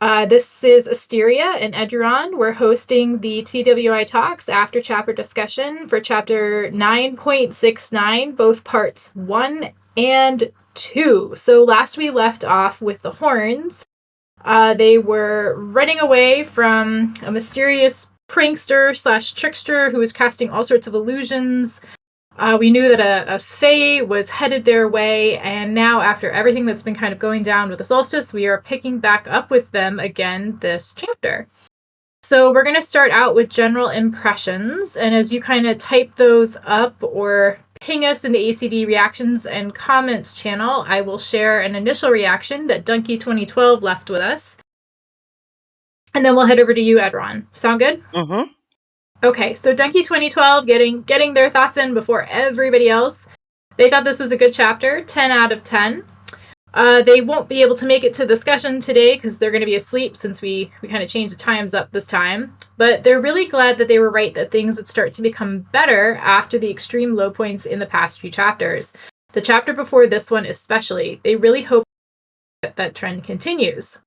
This is Asteria and Eduron. We're hosting the TWI Talks after chapter discussion for chapter 9.69, both parts 1 and 2. So last we left off with the horns. They were running away from a mysterious prankster slash trickster who was casting all sorts of illusions. We knew that a fae was headed their way, and now after everything that's been kind of going down with the solstice, we are picking back up with them again this chapter. So we're going to start out with general impressions, and as you kind of type those up or ping us in the ACD reactions and comments channel, I will share an initial reaction that Donkey2012 left with us. And then we'll head over to you, Edron. Sound good? Mm-hmm. Okay, so Donkey2012 getting their thoughts in before everybody else. They thought this was a good chapter, 10 out of 10. They won't be able to make it to discussion today because they're going to be asleep since we kind of changed the times up this time. But they're really glad that they were right that things would start to become better after the extreme low points in the past few chapters. The chapter before this one especially, they really hope that trend continues.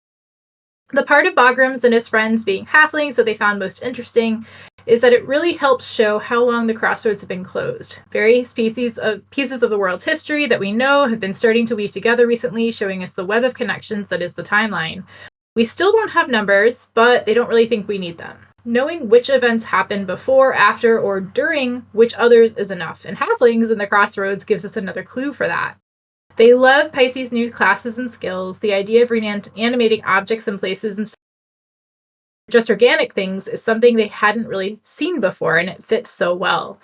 The part of Bograms and his friends being halflings that they found most interesting is that it really helps show how long the crossroads have been closed. Various pieces of the world's history that we know have been starting to weave together recently, showing us the web of connections that is the timeline. We still don't have numbers, but they don't really think we need them. Knowing which events happened before, after, or during which others is enough, and halflings in the crossroads gives us another clue for that. They love Pisces' new classes and skills. The idea of reanimating objects and places and just organic things is something they hadn't really seen before, and it fits so well.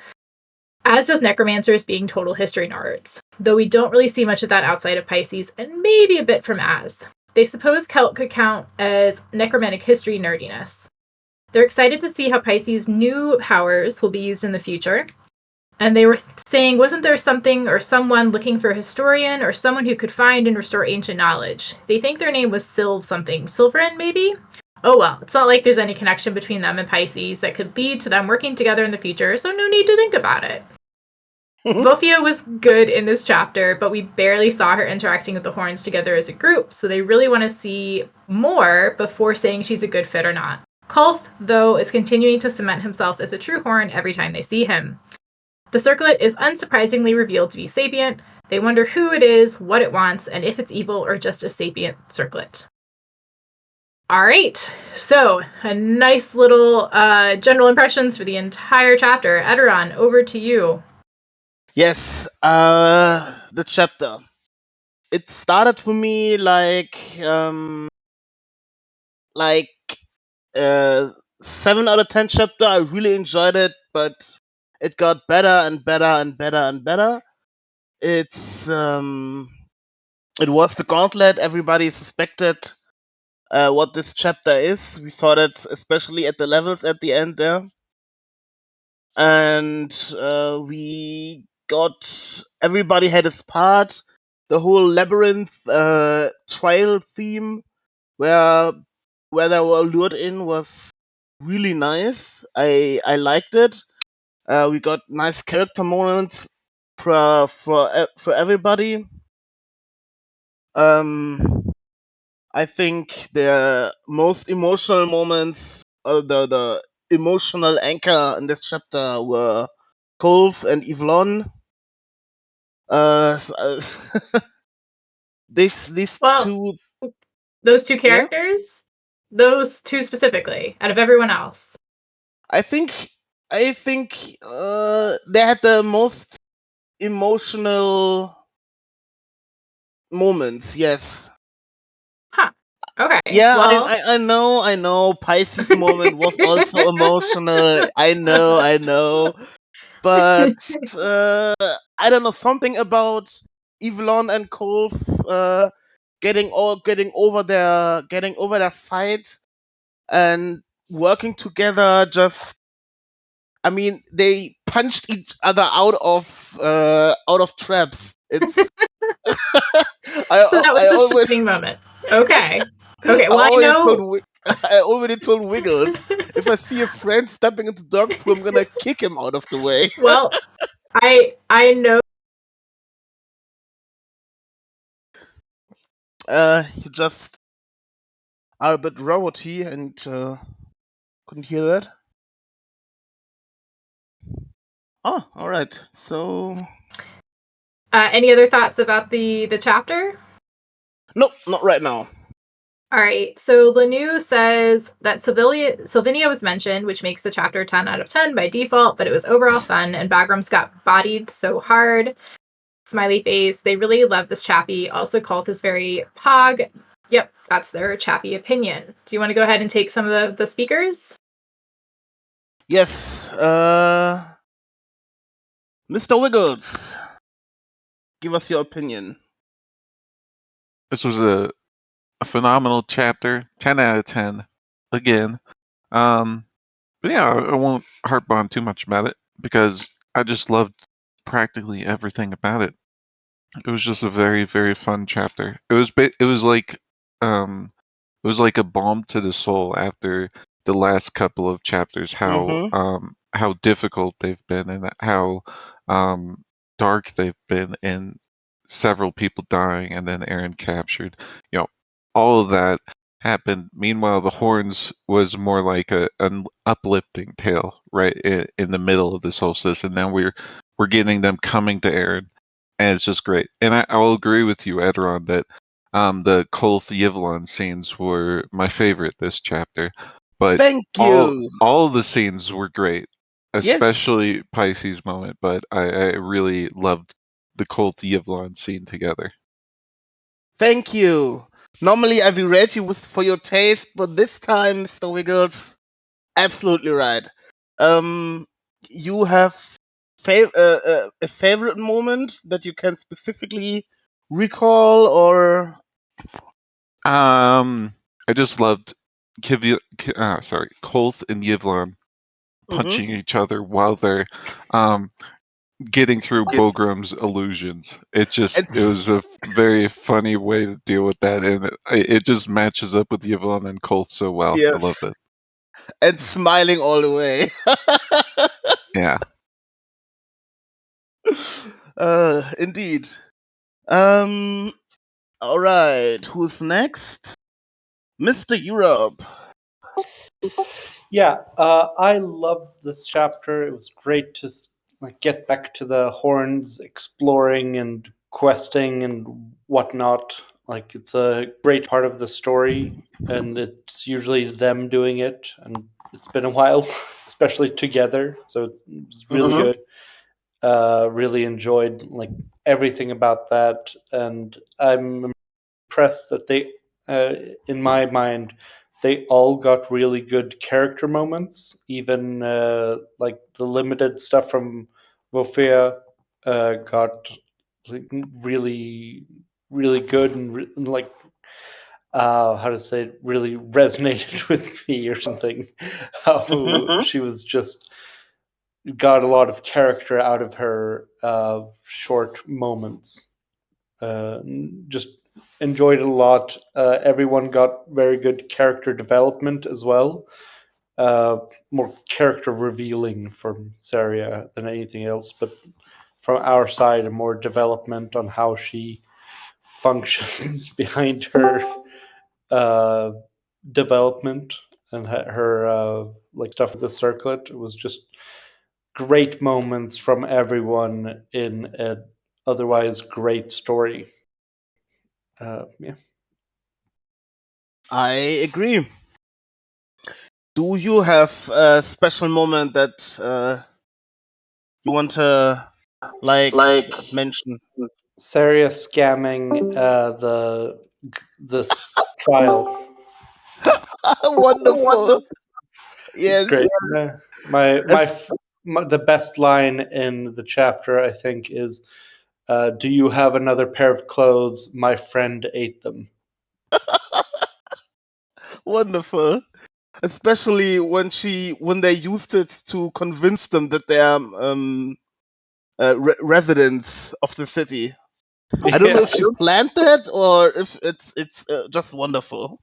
As does necromancers being total history nerds, though we don't really see much of that outside of Pisces, and maybe a bit from Az. They suppose Celt could count as necromantic history nerdiness. They're excited to see how Pisces' new powers will be used in the future. And they were saying, wasn't there something or someone looking for a historian or someone who could find and restore ancient knowledge? They think their name was Sylv something. Sylvain, maybe? Oh well, it's not like there's any connection between them and Pisces that could lead to them working together in the future, so no need to think about it. Vofia was good in this chapter, but we barely saw her interacting with the horns together as a group, so they really want to see more before saying she's a good fit or not. Kulf, though, is continuing to cement himself as a true horn every time they see him. The circlet is unsurprisingly revealed to be sapient. They wonder who it is, what it wants, and if it's evil or just a sapient circlet. All right, so a nice little general impressions for the entire chapter. Eduron, over to you. Yes, the chapter. It started for me like 7 out of 10 chapter. I really enjoyed it, but it got better and better and better and better. It was the gauntlet. Everybody suspected what this chapter is. We saw that especially at the levels at the end there. And we got, everybody had his part. The whole labyrinth trial theme where they were lured in was really nice. I liked it. We got nice character moments for everybody. I think the most emotional moments, the emotional anchor in this chapter were Kolf and Yvonne. These Well, two. those two Yeah, characters? Those two specifically, out of everyone else. I think they had the most emotional moments. Yes. Huh. Okay. Yeah, Well. I know. Pisces moment was also emotional. I know. But I don't know, something about Evelyn and Kolf getting over their fight and working together. Just, I mean, they punched each other out of traps. It's So that was I the always shining moment. Okay. Okay. I Well, I already told know. I already told Wiggles, if I see a friend stepping into dog poo, I'm gonna kick him out of the way. Well, I know. You just are a bit roboty and couldn't hear that. Oh, all right. So Any other thoughts about the chapter? nope, not right now. All right, so Lanu says that Sylvinia was mentioned, which makes the chapter 10 out of 10 by default, but it was overall fun, and Bagrams got bodied so hard. Smiley face. They really love this chappy. Also, Cult is very pog. Yep, that's their chappy opinion. Do you want to go ahead and take some of the speakers? Yes, Mr. Wiggles, give us your opinion. This was a phenomenal chapter, 10 out of 10, again. But yeah, I won't harp on too much about it because I just loved practically everything about it. It was just a very, very fun chapter. It was like it was like a balm to the soul after the last couple of chapters. How difficult they've been and how dark they've been, and several people dying and then Aaron captured. You know, all of that happened. Meanwhile, the Horns was more like an uplifting tale, right in the middle of this whole system. Now we're getting them coming to Aaron, and it's just great. And I will agree with you, Eduron, that the Kolth Yivlon scenes were my favorite this chapter. But Thank you. all of the scenes were great, Yes, especially Pisces moment. But I really loved the Kolth Yivlon scene together. thank you. Normally I berate you for your taste, but this time, Mr. Wiggles, absolutely right. You have a favorite moment that you can specifically recall, or I just loved Kolth and Yivlon Mhm. punching each other while they're um, getting through Bogram's illusions. It was it's a very funny way to deal with that, and it just matches up with Yvonne and Colt so well. I love yes, it. and smiling all the way. Yeah. Indeed. Um. All right. Who's next? Mr. Europe. Yeah, I loved this chapter. It was great to like get back to the Horns, exploring and questing and whatnot. Like it's a great part of the story, and it's usually them doing it, and it's been a while, especially together. So it's really Mhm. good. Really enjoyed like everything about that, and I'm impressed that they, uh, in my mind, they all got really good character moments. Even like the limited stuff from Vofia got like, really, really good and like how to say it, really resonated with me or something. Mhm. How she was just got a lot of character out of her short moments. Uh, just enjoyed it a lot. Everyone got very good character development as well. More character revealing from Saria than anything else, but from our side, more development on how she functions behind her uh, development and her like stuff with the circlet. It was just great moments from everyone in an otherwise great story. Yeah. I agree. Do you have a special moment that you want to like mention? Saria scamming this trial. Wonderful. It's Yes. great. Es- The best line in the chapter, I think, is, "Do you have another pair of clothes? My friend ate them." Wonderful. Especially when they used it to convince them that they are residents of the city. I don't know if she Yes. planned that or if it's just wonderful.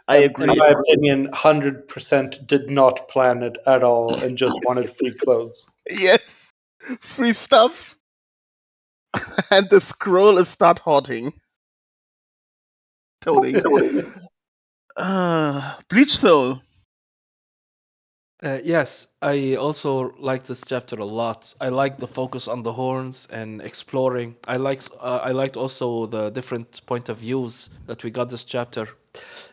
I In agree. my opinion, 100% did not plan it at all and just wanted free clothes. Yes, free stuff, and the scroll is start haunting, toting. Bleach Soul. Yes, I also like this chapter a lot. I like the focus on the horns and exploring. I liked also the different point of views that we got this chapter.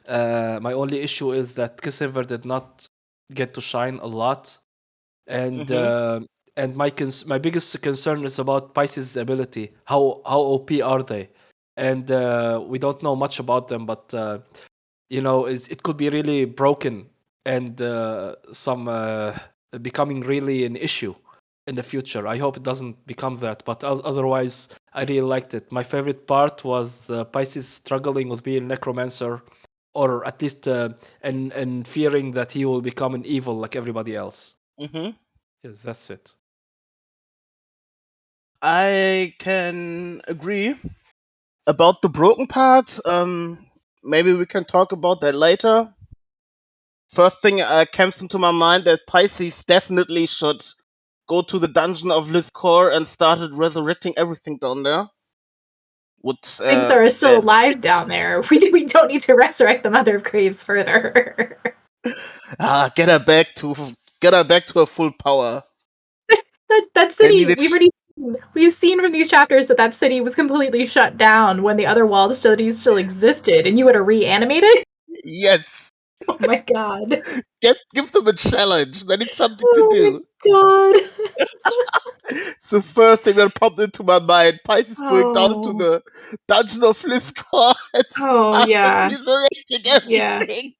My only issue is that Kissever did not get to shine a lot, and my biggest concern is about Pisces' ability. How OP are they? And we don't know much about them, but it could be really broken and some becoming really an issue in the future. I hope it doesn't become that, but otherwise, I really liked it. My favorite part was Pisces struggling with being necromancer, or at least and fearing that he will become an evil like everybody else. Yes, that's it. I can agree about the broken part. Maybe we can talk about that later. First thing comes into my mind that Pisces definitely should go to the dungeon of Liscor and started resurrecting everything down there. Things are still alive down there. We don't need to resurrect the Mother of Graves further. Get her back to her full power. That city, we've seen from these chapters that city was completely shut down when the other walled cities still existed, and you would have reanimated? Yes. Oh my god. Give them a challenge. They need something to do. Oh my god. It's the first thing that popped into my mind. Pisces going down into the dungeon of Liscor and yeah. resurrecting everything.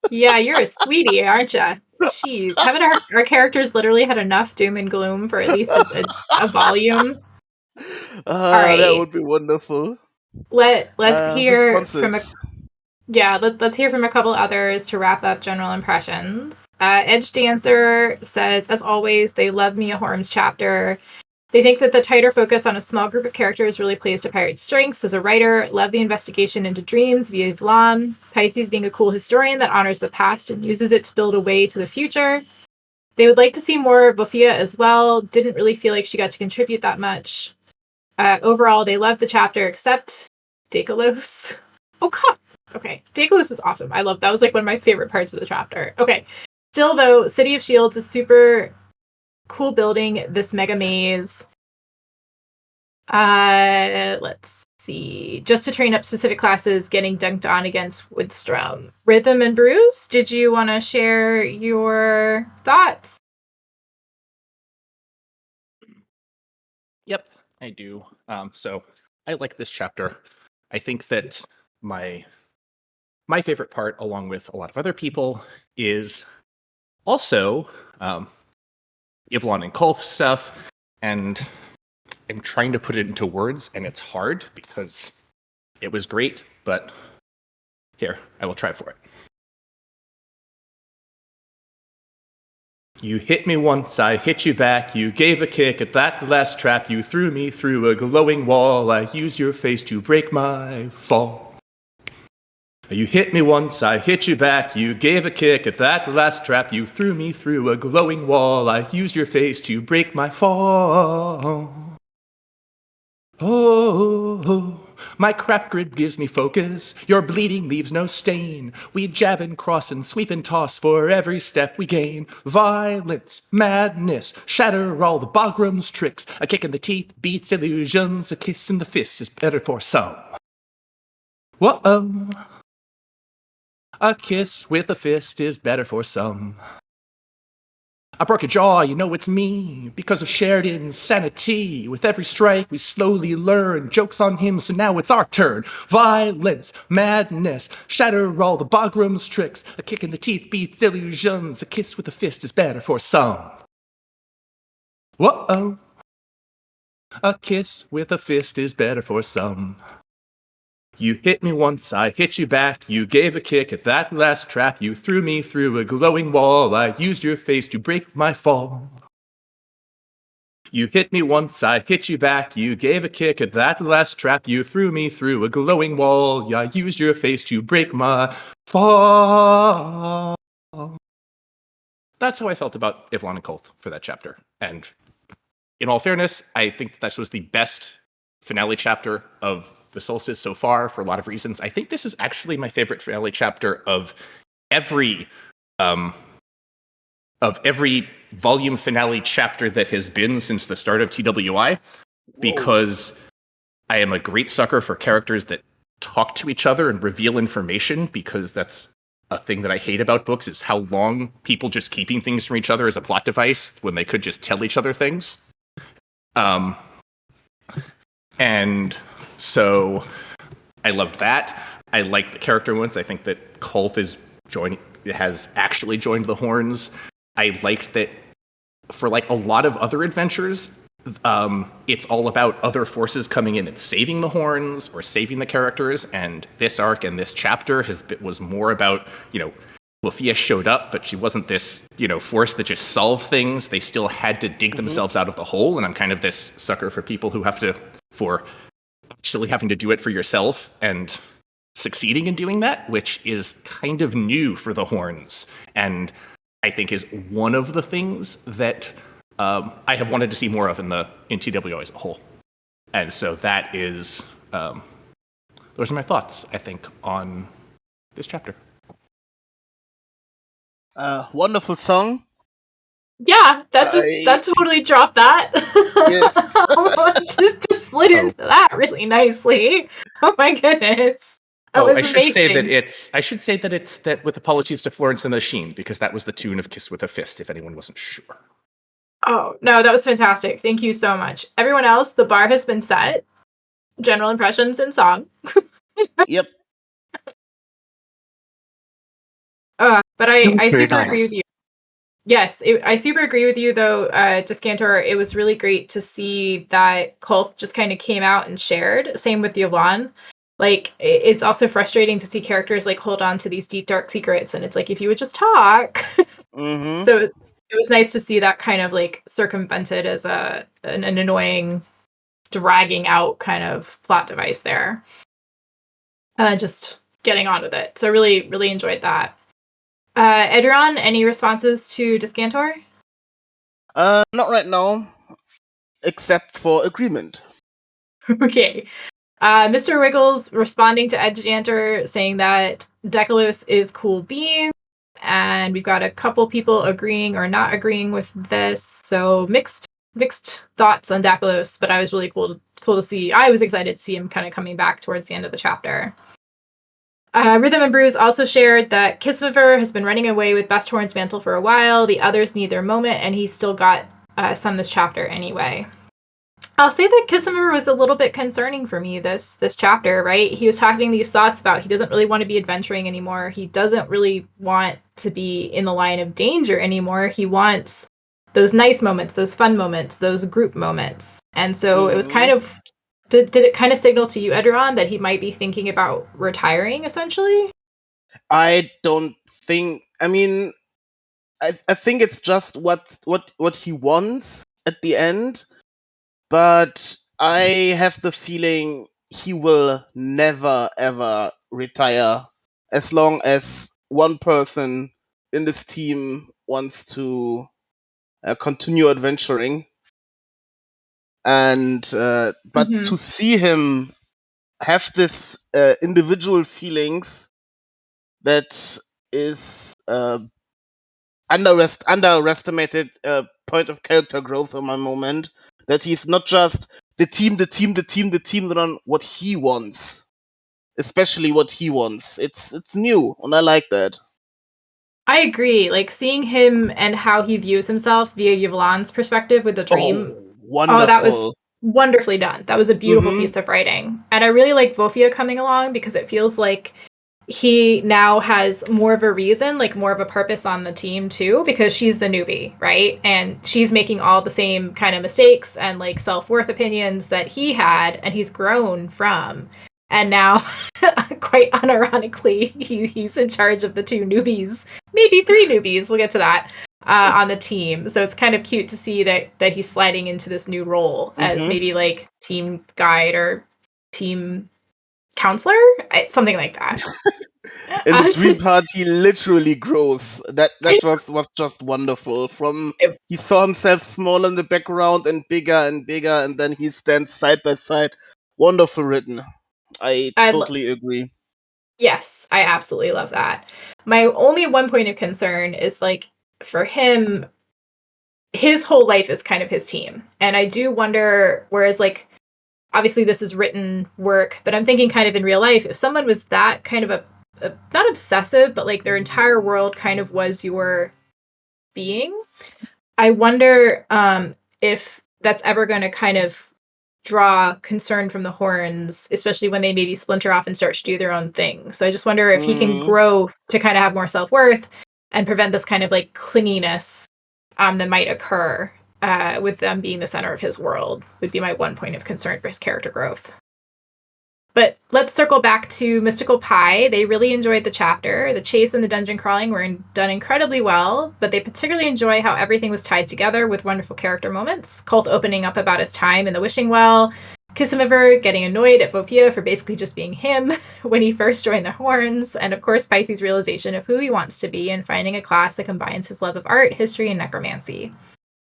Yeah, you're a sweetie, aren't ya? Jeez, haven't our characters literally had enough doom and gloom for at least a volume? All right. That would be wonderful. Let's hear from responses. let's hear from a couple others to wrap up general impressions. Edge Dancer says, as always, they love Mia Horm's chapter. They think that the tighter focus on a small group of characters really plays to Pirate's strengths as a writer. Love the investigation into dreams via Vlam. Pisces being a cool historian that honors the past and uses it to build a way to the future. They would like to see more of Bofia as well. Didn't really feel like she got to contribute that much. Overall, they loved the chapter except Dakalos. Oh, God. Okay. Dakalos was awesome. I love that. Was like one of my favorite parts of the chapter. Okay. Still, though, City of Shields is super cool building, this mega maze. Let's see. Just to train up specific classes, getting dunked on against Woodstrom. Rhythm and Bruce, did you want to share your thoughts? Yep, I do. So I like this chapter. I think that my favorite part, along with a lot of other people, is also Yvonne and Kolth stuff, and I'm trying to put it into words, and it's hard because it was great, but here, I will try for it. You hit me once, I hit you back, you gave a kick at that last trap, you threw me through a glowing wall, I used your face to break my fall. You hit me once, I hit you back, you gave a kick at that last trap, you threw me through a glowing wall, I used your face to break my fall. Oh, my crap grid gives me focus, your bleeding leaves no stain. We jab and cross and sweep and toss for every step we gain. Violence, madness, shatter all the Bogrum's tricks. A kick in the teeth beats illusions, a kiss in the fist is better for some. Whoa, a kiss with a fist is better for some. I broke a jaw, you know it's me, because of shared insanity. With every strike we slowly learn, joke's on him, so now it's our turn. Violence, madness, shatter all the Bogrum's tricks. A kick in the teeth beats illusions, a kiss with a fist is better for some. Whoa, a kiss with a fist is better for some. You hit me once, I hit you back, you gave a kick at that last trap, you threw me through a glowing wall, I used your face to break my fall. You hit me once, I hit you back, you gave a kick at that last trap, you threw me through a glowing wall, I used your face to break my fall. That's how I felt about Yvonne and Kolth for that chapter, and in all fairness, I think that was the best finale chapter of the Solstice so far for a lot of reasons. I think this is actually my favorite finale chapter of every volume finale chapter that has been since the start of TWI, because I am a great sucker for characters that talk to each other and reveal information, because that's a thing that I hate about books, is how long people just keeping things from each other is a plot device when they could just tell each other things. And so I loved that. I like the character moments. I think that Colt has actually joined the Horns. I liked that for like a lot of other adventures, it's all about other forces coming in and saving the Horns or saving the characters. And this arc and this chapter was more about, Lufia showed up, but she wasn't this, force that just solved things. They still had to dig themselves out of the hole. And I'm kind of this sucker for people who for actually having to do it for yourself and succeeding in doing that, which is kind of new for the Horns. And I think is one of the things that I have wanted to see more of in TWI as a whole. And so that is, those are my thoughts, I think, on this chapter. Wonderful song. Yeah, that totally dropped that. Yes. just slid into that really nicely. Oh my goodness. That was amazing. I should say that it's that with apologies to Florence and the Sheen, because that was the tune of Kiss with a Fist, if anyone wasn't sure. Oh, no, that was fantastic. Thank you so much. Everyone else, the bar has been set. General impressions in song. Yep. But I super nice. agree with you. Yes, I super agree with you, though, Descantor. It was really great to see that Kolth just kind of came out and shared. Same with Yvonne. Like, it's also frustrating to see characters, like, hold on to these deep, dark secrets, and it's like, if you would just talk. So it was nice to see that kind of, like, circumvented as an annoying, dragging out kind of plot device there. Just getting on with it. So really, really enjoyed that. Eduron, any responses to Descantor? Not right now, except for agreement. Okay. Mr. Wiggles responding to Edgeanter saying that Decalos is cool beans, and we've got a couple people agreeing or not agreeing with this. So mixed thoughts on Decalos, but I was really cool to see. I was excited to see him kind of coming back towards the end of the chapter. Rhythm and Bruise also shared that Kismiver has been running away with Best Horn's mantle for a while. The others need their moment, and he's still got some this chapter anyway. I'll say that Kismiver was a little bit concerning for me this chapter, right? He was having these thoughts about he doesn't really want to be adventuring anymore. He doesn't really want to be in the line of danger anymore. He wants those nice moments, those fun moments, those group moments. And so it was kind of... Did it kind of signal to you, Eduron, that he might be thinking about retiring, essentially? I don't think... I mean, I think it's just what he wants at the end, but I have the feeling he will never, ever retire as long as one person in this team wants to continue adventuring. And but to see him have this individual feelings that is underestimated point of character growth on my moment, that he's not just the team, but on what he wants, especially what he wants. It's new, and I like that. I agree. Like, seeing him and how he views himself via Yvonne's perspective with the dream. Wonderful. Oh, that was wonderfully done. That was a beautiful piece of writing. And I really like Vofia coming along, because it feels like he now has more of a reason, like more of a purpose on the team too, because she's the newbie, right? And she's making all the same kind of mistakes and like self-worth opinions that he had, and he's grown from. And now, quite unironically, he's in charge of the two newbies, maybe three newbies, we'll get to that, on the team. So it's kind of cute to see that he's sliding into this new role as maybe like team guide or team counselor, something like that. In the dream part, he literally grows. That was just wonderful. From he saw himself small in the background and bigger, and then he stands side by side. Wonderful written. I totally agree. Yes, I absolutely love that. My only one point of concern is like for him, his whole life is kind of his team. And I do wonder, whereas like obviously this is written work, but I'm thinking kind of in real life, if someone was that kind of a not obsessive, but like their entire world kind of was your being, I wonder if that's ever going to kind of draw concern from the horns, especially when they maybe splinter off and start to do their own thing. So I just wonder if he can grow to kind of have more self-worth and prevent this kind of like clinginess that might occur with them being the center of his world, would be my one point of concern for his character growth. But let's circle back to Mystical Pie. They really enjoyed the chapter. The chase and the dungeon crawling were done incredibly well, but they particularly enjoy how everything was tied together with wonderful character moments. Kolth opening up about his time in the Wishing Well, Kissimiver getting annoyed at Vofia for basically just being him when he first joined the Horns, and of course Pisces' realization of who he wants to be and finding a class that combines his love of art, history, and necromancy.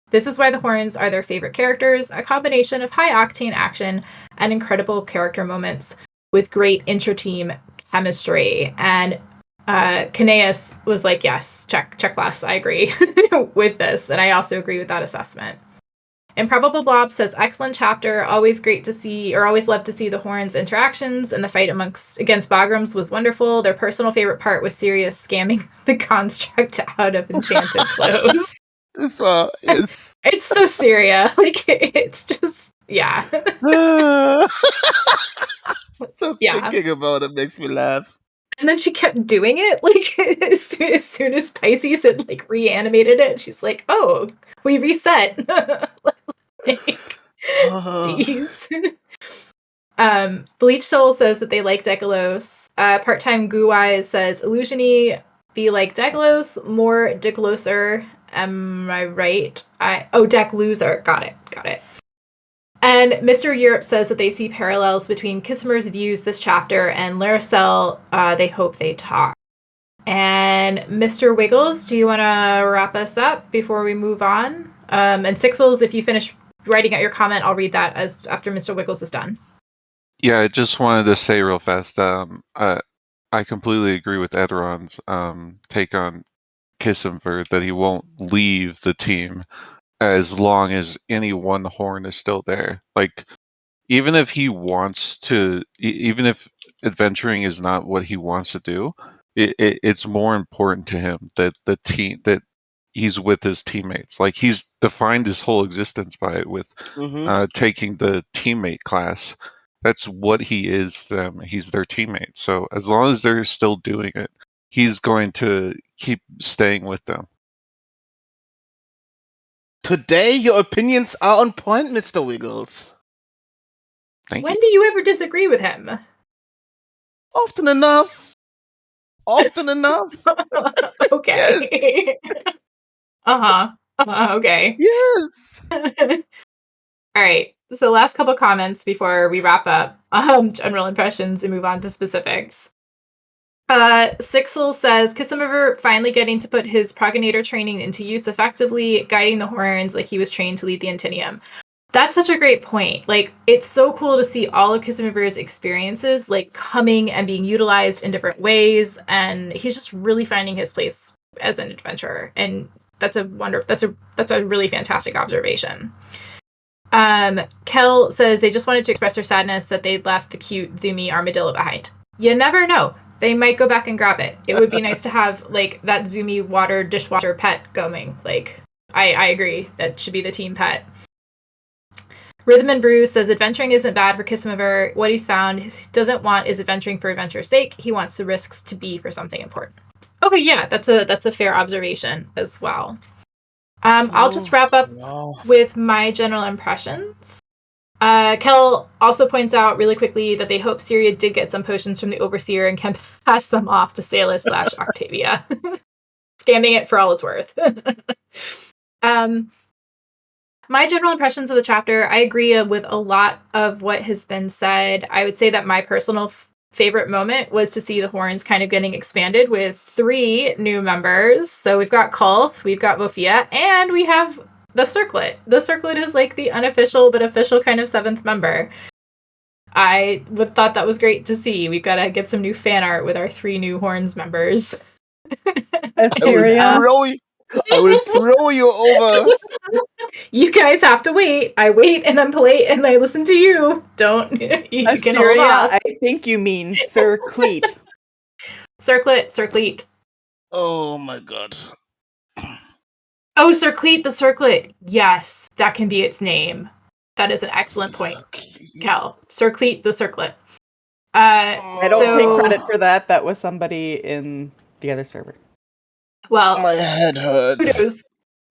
This is why the Horns are their favorite characters, a combination of high-octane action and incredible character moments with great inter-team chemistry. And Kineas was like, yes, check plus, I agree with this. And I also agree with that assessment. Improbable Blob says, excellent chapter, always great to see, or always love to see the Horns' interactions, and the fight against Bograms was wonderful. Their personal favorite part was Sirius scamming the construct out of enchanted clothes. It's so Syria. Like, it's just, yeah. Just thinking about it makes me laugh. And then she kept doing it, like, as soon as Pisces had, like, reanimated it, she's like, oh, we reset. Like, geez. Bleach Soul says that they like Decalos. Part-time Goo-Eyes says, Illusiony be like Decalos, more Decaloser. Am I right? Deck Loser. Got it. And Mr. Europe says that they see parallels between Kissimer's views this chapter and Laracel. They hope they talk. And Mr. Wiggles, do you want to wrap us up before we move on? And Sixels, if you finish writing out your comment, I'll read that after Mr. Wiggles is done. Yeah, I just wanted to say real fast. I completely agree with Eduron's take on Kissimiver, that he won't leave the team as long as any one horn is still there. Like, even if he wants to, even if adventuring is not what he wants to do, it's more important to him that that he's with his teammates. Like, he's defined his whole existence by it with taking the teammate class. That's what he is to them. He's their teammate. So as long as they're still doing it, he's going to keep staying with them. Today, your opinions are on point, Mr. Wiggles. Thank when you. do you ever disagree with him? Often enough. Okay. Yes. Okay. Yes. All right. So last couple comments before we wrap up general impressions and move on to specifics. Sixel says, Kissimiver finally getting to put his progenitor training into use effectively, guiding the Horns like he was trained to lead the Antinium. That's such a great point. Like, it's so cool to see all of Kissimiver's experiences like coming and being utilized in different ways, and he's just really finding his place as an adventurer. And that's a really fantastic observation. Kel says they just wanted to express their sadness that they left the cute Zoomy armadillo behind. You never know. They might go back and grab it. It would be nice to have like that Zoomy water dishwasher pet going. Like, I agree. That should be the team pet. Rhythm and Brew says adventuring isn't bad for Kissimiver. What he's found he doesn't want is adventuring for adventure's sake. He wants the risks to be for something important. Okay, yeah, that's a fair observation as well. I'll just wrap up with my general impressions. Kel also points out really quickly that they hope Syria did get some potions from the Overseer and can pass them off to Salus / Octavia. Scamming it for all it's worth. My general impressions of the chapter, I agree with a lot of what has been said. I would say that my personal favorite moment was to see the horns kind of getting expanded with 3 new members. So we've got Kulth, we've got Vofia, and we have the Circlet. The Circlet is like the unofficial but official kind of 7th member. I thought that was great to see. We've got to get some new fan art with our 3 new horns members. Asteria. I will throw you over. You guys have to wait. I wait and I'm polite and I listen to you. Don't you can hold Asteria, off. I think you mean Sir Cleet. Circlet. Oh my god. Oh, Circlet the Circlet. Yes, that can be its name. That is an excellent point, Cal. Circlet the Circlet. I don't take credit for that. That was somebody in the other server. Well, my head hurts.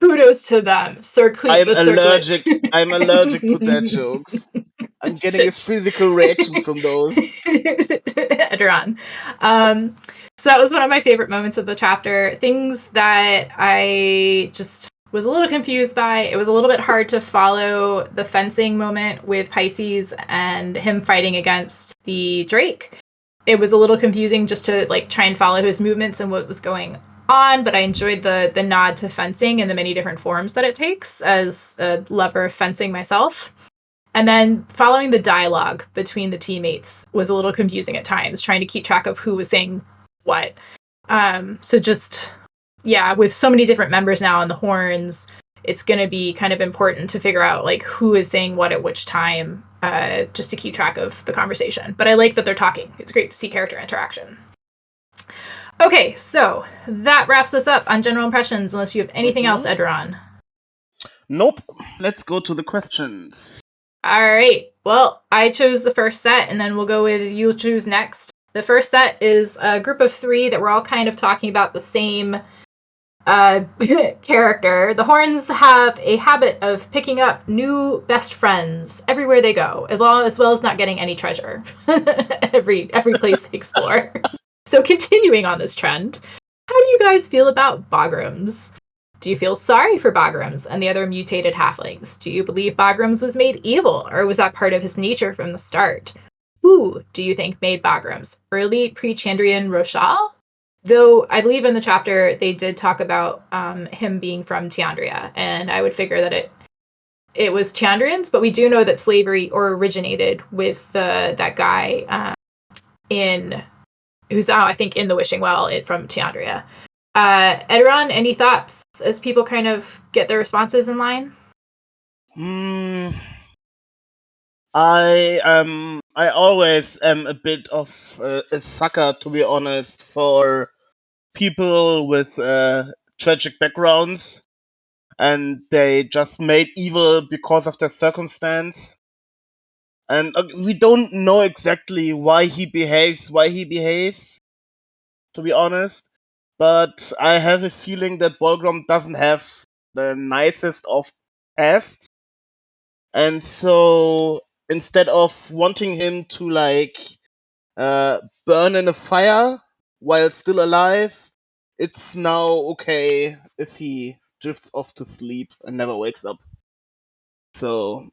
Kudos to them. Circlet the Circlet. I'm allergic to that jokes. I'm getting a physical reaction from those. Eduron. So that was one of my favorite moments of the chapter. Things that I just was a little confused by. It was a little bit hard to follow the fencing moment with Pisces and him fighting against the Drake. It was a little confusing just to like try and follow his movements and what was going on, but I enjoyed the nod to fencing and the many different forms that it takes as a lover of fencing myself. And then following the dialogue between the teammates was a little confusing at times, trying to keep track of who was saying what. So just, yeah, with so many different members now on the horns, it's going to be kind of important to figure out like who is saying what at which time, just to keep track of the conversation. But I like that they're talking. It's great to see character interaction. Okay, so that wraps us up on general impressions, unless you have anything else, Eduron. Nope. Let's go to the questions. All right. Well, I chose the first set, and then we'll go with you choose next. The first set is a group of 3 that we're all kind of talking about the same character. The horns have a habit of picking up new best friends everywhere they go, as well as not getting any treasure every place they explore. So continuing on this trend, how do you guys feel about Bograms? Do you feel sorry for Bograms and the other mutated halflings? Do you believe Bograms was made evil, or was that part of his nature from the start? Who do you think made Bograms? Early pre-Chandrian Roshal? Though I believe in the chapter they did talk about him being from Tiandria, and I would figure that it was Tiandrians, but we do know that slavery originated with that guy who's now, I think, in the Wishing Well from Tiandria. Eduron, any thoughts as people kind of get their responses in line? I always am a bit of a sucker, to be honest, for people with tragic backgrounds, and they just made evil because of their circumstance. And we don't know exactly why he behaves, to be honest. But I have a feeling that Bolgrom doesn't have the nicest of pasts. And so instead of wanting him to burn in a fire while still alive, it's now okay if he drifts off to sleep and never wakes up. So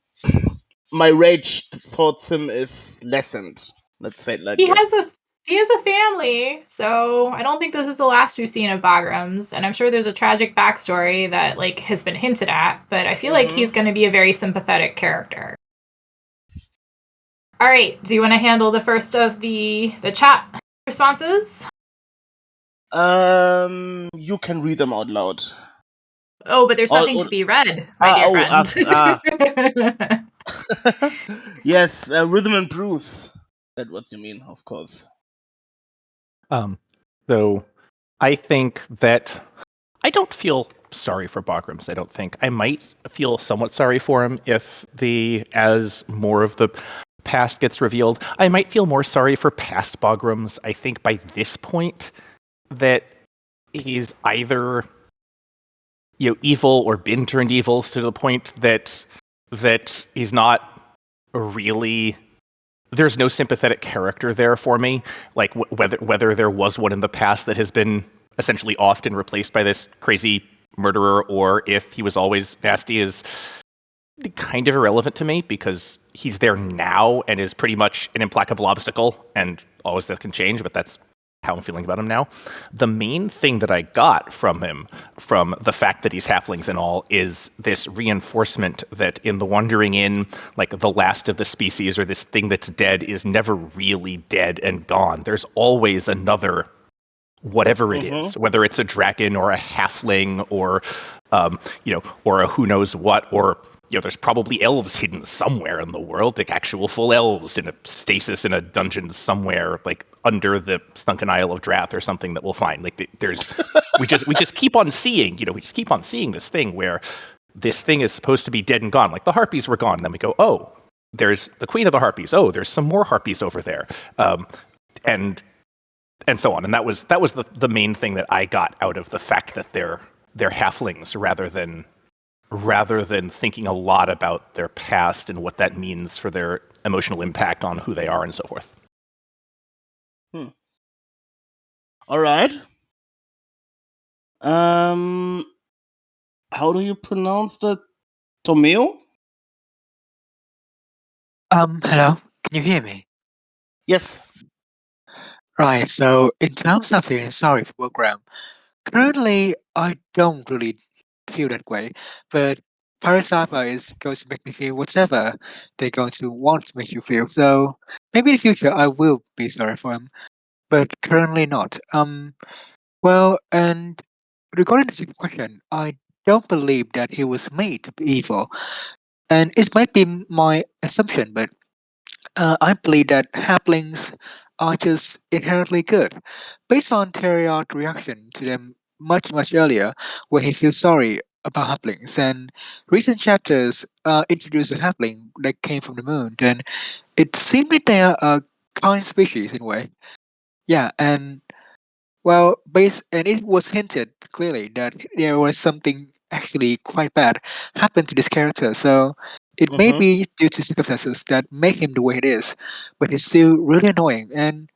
my rage towards him is lessened. Let's say it like this. He has a family, so I don't think this is the last we've seen of Bograms, and I'm sure there's a tragic backstory that like has been hinted at, but I feel like he's going to be a very sympathetic character. All right, do you want to handle the first of the chat responses? You can read them out loud. Oh, but there's something to be read, my dear friend. Yes, Rhythm and Bruce. That's what you mean, of course. So I think that I don't feel sorry for Bograms. I don't think. I might feel somewhat sorry for him if as more of the past gets revealed. I might feel more sorry for past Bograms. I think by this point that he's either evil or been turned evil to the point that he's not really. There's no sympathetic character there for me. Like whether there was one in the past that has been essentially offed and replaced by this crazy murderer, or if he was always nasty, is kind of irrelevant to me because he's there now and is pretty much an implacable obstacle, and always that can change, but that's how I'm feeling about him now. The main thing that I got from him, from the fact that he's halflings and all, is this reinforcement that in the Wandering Inn, like the last of the species or this thing that's dead is never really dead and gone. There's always another whatever it is, whether it's a dragon or a halfling or, or a who knows what, or there's probably elves hidden somewhere in the world, like actual full elves in a stasis in a dungeon somewhere, like under the sunken Isle of Drath or something that we'll find. Like we just keep on seeing, we just keep on seeing this thing where this thing is supposed to be dead and gone. Like the harpies were gone, then we go, oh, there's the queen of the harpies. Oh, there's some more harpies over there, and so on. And that was the main thing that I got out of the fact that they're halflings, rather than thinking a lot about their past and what that means for their emotional impact on who they are and so forth. All right. How do you pronounce the Tomeo? Hello, can you hear me? Yes. Right, so in terms of feeling sorry for program, currently I don't really feel that way, but Parasapa is going to make me feel whatever they're going to want to make you feel. So maybe in the future I will be sorry for him, but currently not. Well, and regarding the second question, I don't believe that he was made to be evil, and it might be my assumption, but I believe that halflings are just inherently good, based on Teriard's reaction to them much earlier when he feels sorry about halflings. And recent chapters introduce a halfling that came from the moon, and it seemed like they are a kind species in a way. Yeah, and well, it was hinted clearly that there was something actually quite bad happened to this character. So it may be due to circumstances that make him the way it is, but he's still really annoying. And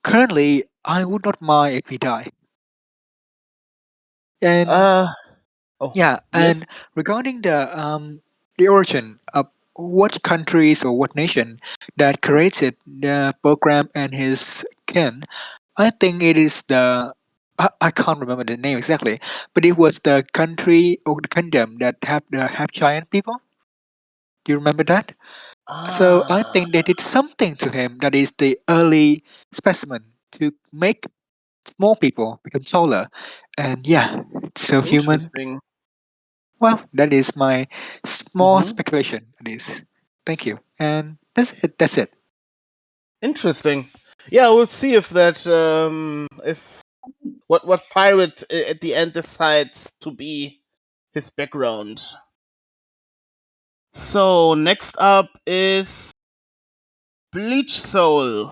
currently, I would not mind if he died. And yeah, yes. and regarding the origin of what countries or what nation that created the program and his kin, I think it is I can't remember the name exactly, but it was the country or the kingdom that have the half giant people. Do you remember that? So I think they did something to him that is the early specimen to make small people become taller. And yeah, so human. Interesting. Well, that is my small speculation. It is. Thank you. And that's it. That's it. Interesting. Yeah, we'll see if that if what pirate at the end decides to be his background. So next up is Bleach Soul.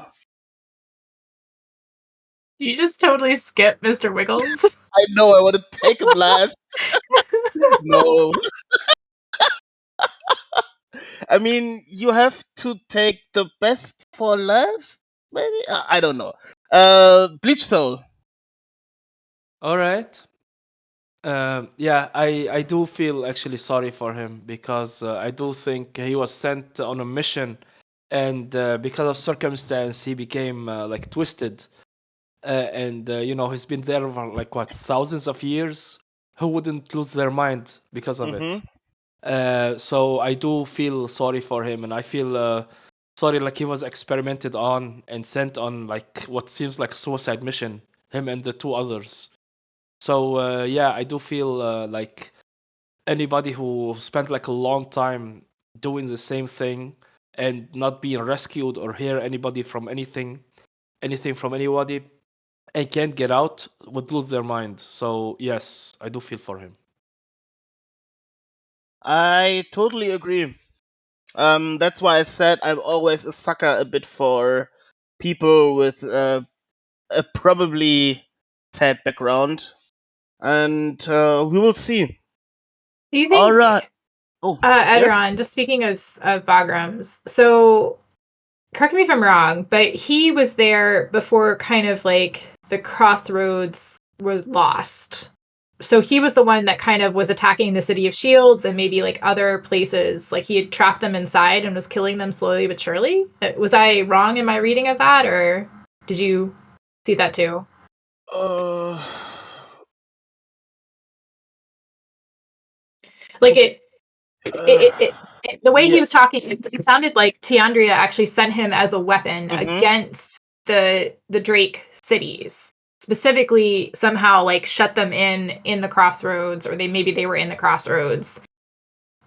You just totally skip Mr. Wiggles. I know, I want to take him last. No. I mean, you have to take the best for last, maybe? I don't know. Bleach Soul. All right. Yeah, I do feel actually sorry for him because I do think he was sent on a mission, and because of circumstance, he became like twisted, and he's been there for like what thousands of years. Who wouldn't lose their mind because of it? So I do feel sorry for him, and I feel sorry like he was experimented on and sent on like what seems like suicide mission. Him and the two others. So yeah, I do feel like anybody who spent like a long time doing the same thing and not being rescued or hear anybody from anything from anybody and can't get out would lose their mind. So yes, I do feel for him. I totally agree. That's why I said I'm always a sucker a bit for people with a probably sad background, and we will see. Do you All think, right. Oh, yes. Eduron, just speaking of Bagrams, so correct me if I'm wrong, but he was there before kind of like the crossroads was lost. so he was the one that kind of was attacking the City of Shields and maybe like other places. Like he had trapped them inside and was killing them slowly but surely. Was I wrong in my reading of that, or did you see that too? Like the way he was talking, it sounded like Tiandria actually sent him as a weapon against the Drake cities. Specifically, somehow like shut them in the crossroads, or maybe they were in the crossroads,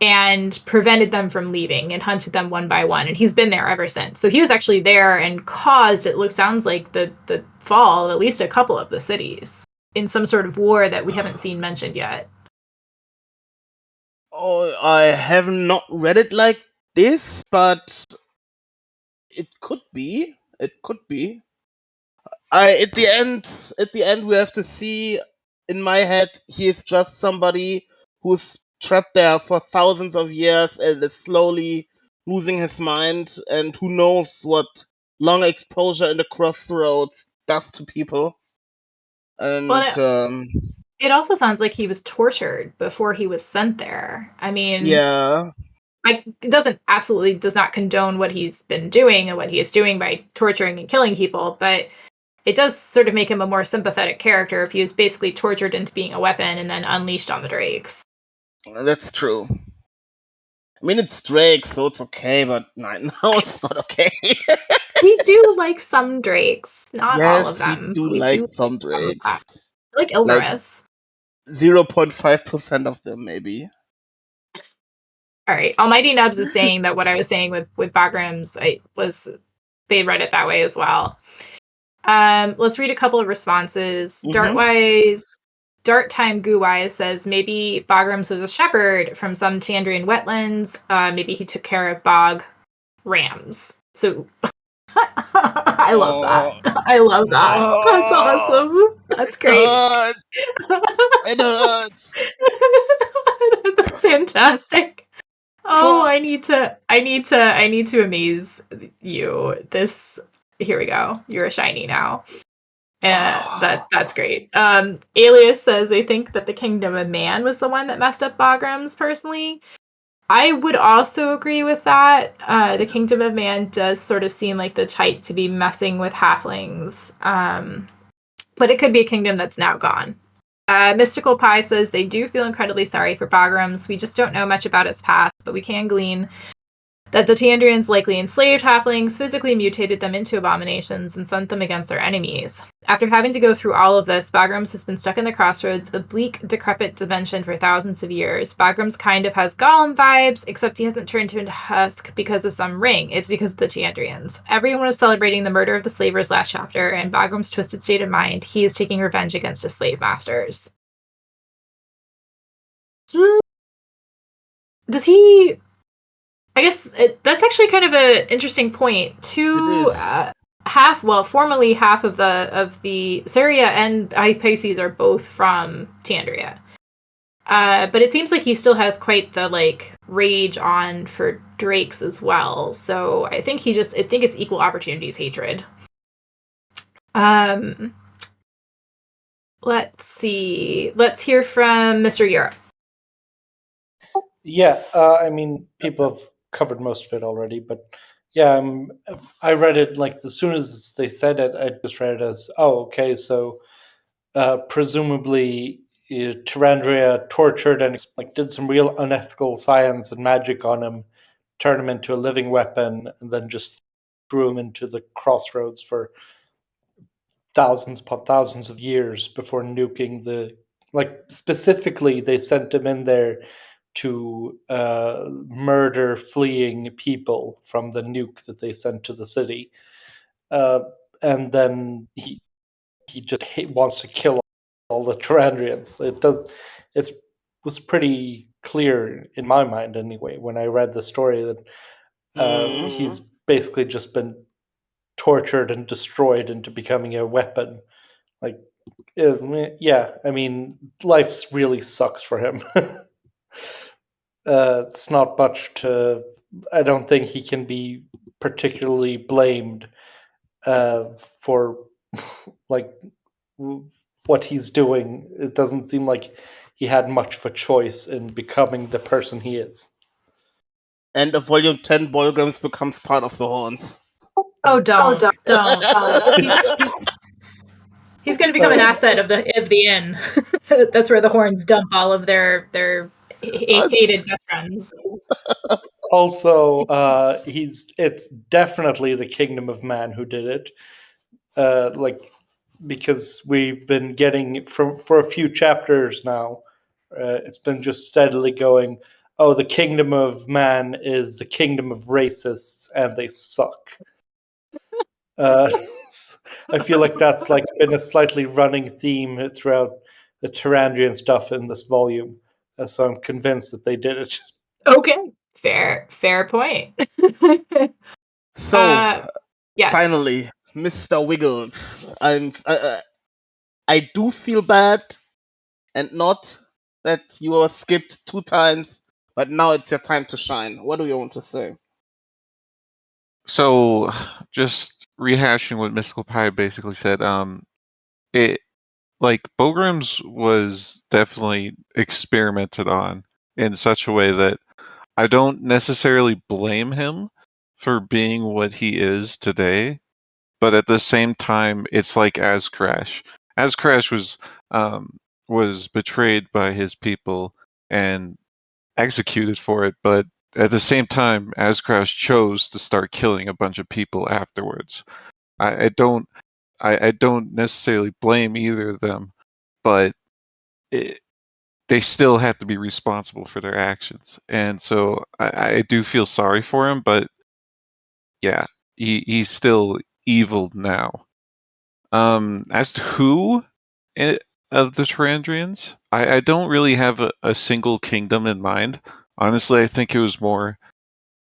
and prevented them from leaving and hunted them one by one. And he's been there ever since. So he was actually there and caused, sounds like the fall of at least a couple of the cities in some sort of war that we haven't seen mentioned yet. Oh, I have not read it like this, but it could be. It could be. At the end, we have to see. In my head, he is just somebody who's trapped there for thousands of years and is slowly losing his mind, and who knows what long exposure in the crossroads does to people. And Well, it also sounds like he was tortured before he was sent there. I mean, yeah, it does not condone what he's been doing and what he is doing by torturing and killing people, but it does sort of make him a more sympathetic character if he was basically tortured into being a weapon and then unleashed on the Drakes. that's true. I mean, it's Drake, so it's okay, but now it's not okay. We do like some Drakes, not all of Yes, we them. do We like do some some of Drakes. that. I like Ilmaris. 0.5% of them, maybe. All right. Almighty Nubs is saying that what I was saying with Bagrams, they read it that way as well. Let's read a couple of responses. Dart Time Guwise says maybe Bagrams was a shepherd from some Tandrian wetlands. Maybe he took care of bog rams. So I love that. I love that. That's awesome. That's great. It hurts. That's fantastic. Oh, I need to amaze you. Here we go. You're a shiny now. That's great. Alias says they think that the Kingdom of Man was the one that messed up Bagrams personally. I would also agree with that. The Kingdom of Man does sort of seem like the type to be messing with halflings. But it could be a kingdom that's now gone. Mystical Pie says they do feel incredibly sorry for Bagrams. We just don't know much about its past, but we can glean that the Tandrians likely enslaved halflings, physically mutated them into abominations, and sent them against their enemies. After having to go through all of this, Bagrams has been stuck in the crossroads, a bleak, decrepit dimension for thousands of years. Bagrams kind of has Gollum vibes, except he hasn't turned into a husk because of some ring. It's because of the Tandrians. Everyone was celebrating the murder of the slavers last chapter, and Bagram's twisted state of mind, he is taking revenge against his slave masters. Does he... I guess that's actually kind of an interesting point. Formerly half of the Syria and Pisces are both from Tandria. But it seems like he still has quite the rage on for Drakes as well. So I think it's equal opportunities hatred. Let's see. Let's hear from Mr. Europe. Yeah, I mean, people have covered most of it already, but yeah, I read it as soon as they said it, I just read it as, oh, okay, so presumably Tyrandria tortured and did some real unethical science and magic on him, turned him into a living weapon, and then just threw him into the crossroads for thousands upon thousands of years before nuking specifically they sent him in there to murder fleeing people from the nuke that they sent to the city, and then he just wants to kill all the Tyrandrians. It was pretty clear in my mind anyway when I read the story that he's basically just been tortured and destroyed into becoming a weapon. Yeah, I mean, life really sucks for him. It's not much to. I don't think he can be particularly blamed for what he's doing. It doesn't seem like he had much of a choice in becoming the person he is. End of volume 10, Bolgrams becomes part of the Horns. Oh, don't. He's going to become an asset of the inn. That's where the Horns dump all of their hated best friends. Also, it's definitely the Kingdom of Man who did it. Because we've been getting for a few chapters now, it's been just steadily going, oh, the Kingdom of Man is the kingdom of racists and they suck. I feel like that's like been a slightly running theme throughout the Tyrandrian stuff in this volume. So I'm convinced that they did it. Okay, fair point. So, yes. finally, Mr. Wiggles. I do feel bad, and not that you were skipped 2 times, but now it's your time to shine. What do you want to say? So, just rehashing what Mystical Pie basically said, it like Bograms was definitely experimented on in such a way that I don't necessarily blame him for being what he is today, but at the same time, it's like As Crash. As Crash was betrayed by his people and executed for it, but at the same time, As Crash chose to start killing a bunch of people afterwards. I don't necessarily blame either of them, but they still have to be responsible for their actions. And so I do feel sorry for him, but yeah, he's still evil now. As to who of the Tyrandrians, I don't really have a single kingdom in mind. Honestly, I think it was more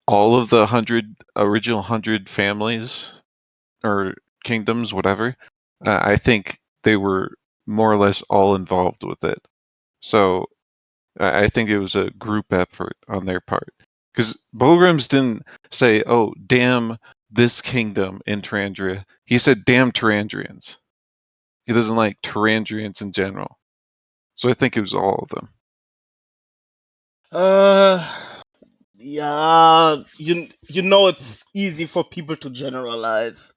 all of the original 100 families or kingdoms, whatever. I think they were more or less all involved with it. So I think it was a group effort on their part. Because Bograms didn't say, oh, damn this kingdom in Tyrandria. He said, damn Tyrandrians. He doesn't like Tyrandrians in general. So I think it was all of them. Yeah, you know it's easy for people to generalize.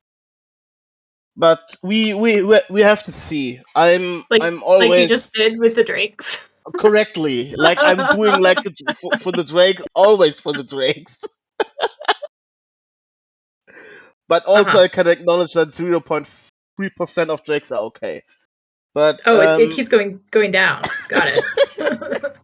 But we have to see. I'm always like you just did with the Drakes. correctly. Like I'm doing like for the Drakes, always for the Drakes. But also I can acknowledge that 0.3% of Drakes are okay. But it keeps going down. Got it.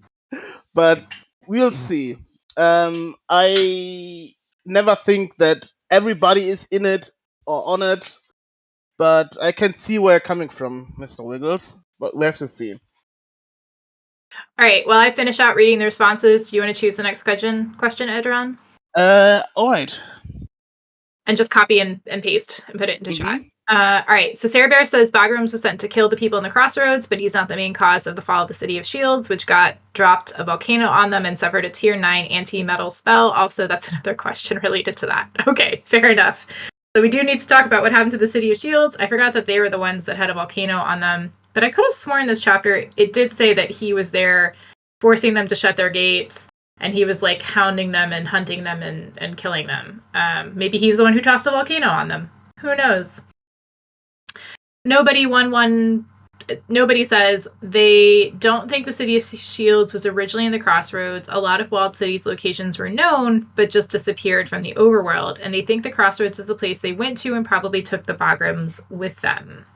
But we'll see. I never think that everybody is in it or on it, but I can see where you're coming from, Mr. Wiggles. But we have to see. All right. While I finish out reading the responses, you want to choose the next question, Eduron? All right. And just copy and paste and put it into chat. All right. So Sarah Bear says Bograms was sent to kill the people in the crossroads, but he's not the main cause of the fall of the City of Shields, which got dropped a volcano on them and suffered a tier 9 anti-metal spell. Also, that's another question related to that. Okay, fair enough. So we do need to talk about what happened to the City of Shields. I forgot that they were the ones that had a volcano on them, but I could have sworn this chapter it did say that he was there forcing them to shut their gates, and he was like hounding them and hunting them and killing them. Maybe he's the one who tossed a volcano on them. Who knows? Nobody says they don't think the City of Shields was originally in the Crossroads. A lot of walled cities locations were known, but just disappeared from the overworld. And they think the Crossroads is the place they went to and probably took the Bograms with them.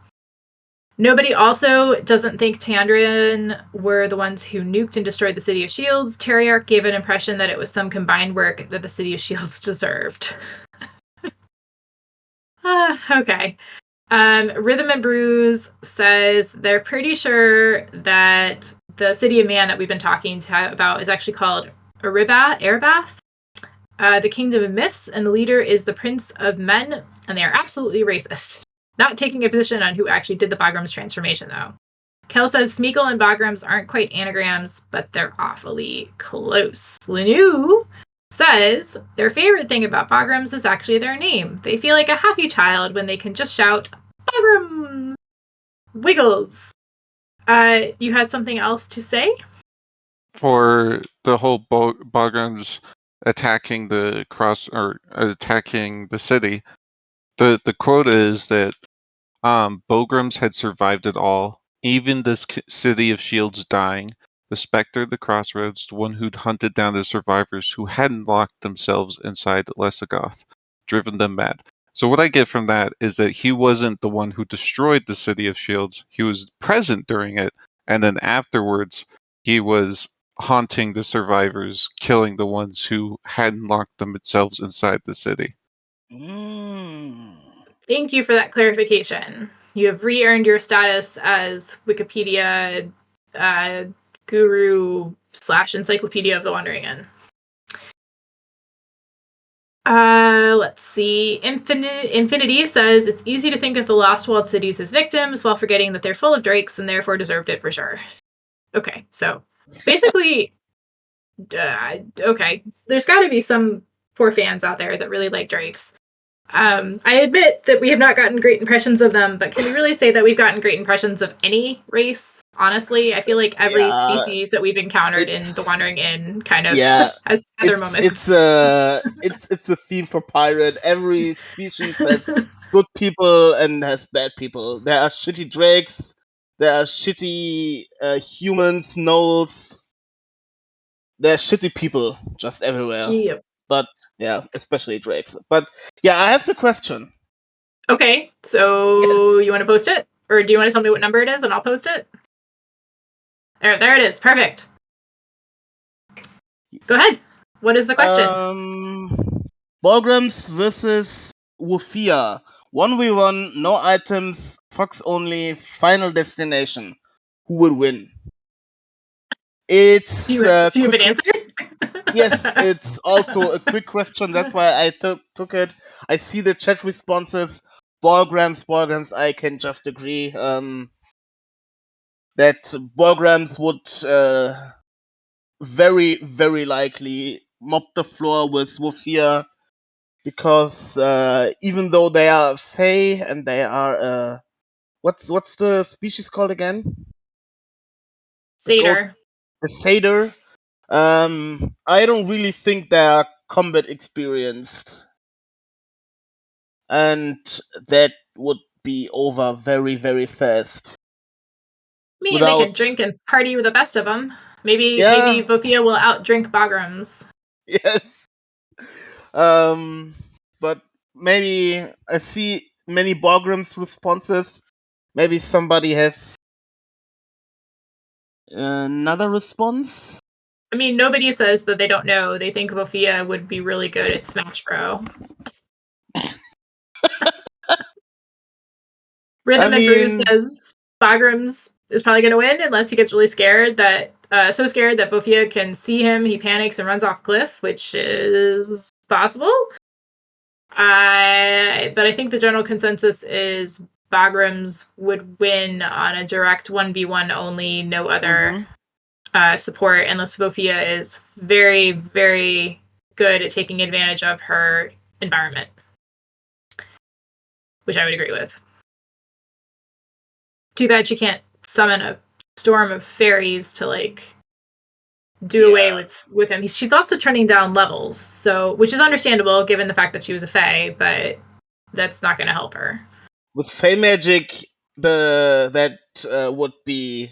Nobody also doesn't think Tandrian were the ones who nuked and destroyed the City of Shields. Terriarch gave an impression that it was some combined work that the City of Shields deserved. Okay. Rhythm and Brews says they're pretty sure that the City of Man that we've been talking about is actually called Erebath, the Kingdom of Myths, and the leader is the Prince of Men, and they are absolutely racist. Not taking a position on who actually did the Bograms transformation, though. Kel says Smeagol and Bograms aren't quite anagrams, but they're awfully close. Lenu says their favorite thing about Bograms is actually their name. They feel like a happy child when they can just shout, Bograms! Wiggles! You had something else to say? For the whole Bograms attacking the attacking the city, the quote is that Bograms had survived it all, even this city of shields dying. The Spectre, the Crossroads, the one who'd hunted down the survivors who hadn't locked themselves inside Lesagoth, driven them mad. So what I get from that is that he wasn't the one who destroyed the city of shields. He was present during it, and then afterwards he was haunting the survivors, killing the ones who hadn't locked themselves inside the city. Thank you for that clarification. You have re-earned your status as Wikipedia guru / encyclopedia of the Wandering Inn. Let's see. Infinity says it's easy to think of the Lost Walled cities as victims while forgetting that they're full of drakes and therefore deserved it for sure. Okay, so basically, okay, there's got to be some poor fans out there that really like drakes. I admit that we have not gotten great impressions of them, but can we really say that we've gotten great impressions of any race? Honestly, I feel like every species that we've encountered in the Wandering Inn kind of has other moments. It's a theme for pirate. Every species has good people and has bad people. There are shitty drakes. There are shitty humans, gnolls. There are shitty people just everywhere. Yep. But yeah, especially drakes. But yeah, I have the question. Okay, so you want to post it? Or do you want to tell me what number it is and I'll post it? There it is. Perfect. Go ahead. What is the question? Bograms versus Wufia. 1v1, no items, Fox only, final destination. Who will win? It's do you have an answer? Yes, it's also a quick question. That's why I took it. I see the chat responses. Bograms. I can just agree that Bograms would very, very likely mop the floor with Wufia, because even though they are Fae and they are what's the species called again? Satyr. The Satyr. I don't really think they are combat experienced, and that would be over very, very fast. I mean, they can drink and party with the best of them. Maybe Wufia will outdrink Bograms. Yes. But maybe I see many Bograms responses. Maybe somebody has another response. I mean, nobody says that they don't know. They think Wufia would be really good at Smash Bro. Rhythm and Bruce says Bograms is probably going to win unless he gets really scared so scared that Wufia can see him, he panics and runs off cliff, which is possible. But I think the general consensus is Bograms would win on a direct 1v1 only, no other support, unless Wufia is very, very good at taking advantage of her environment, which I would agree with. Too bad she can't summon a storm of fairies to do away with him. She's also turning down levels, so which is understandable given the fact that she was a fae, but that's not going to help her. With Fae magic, that would be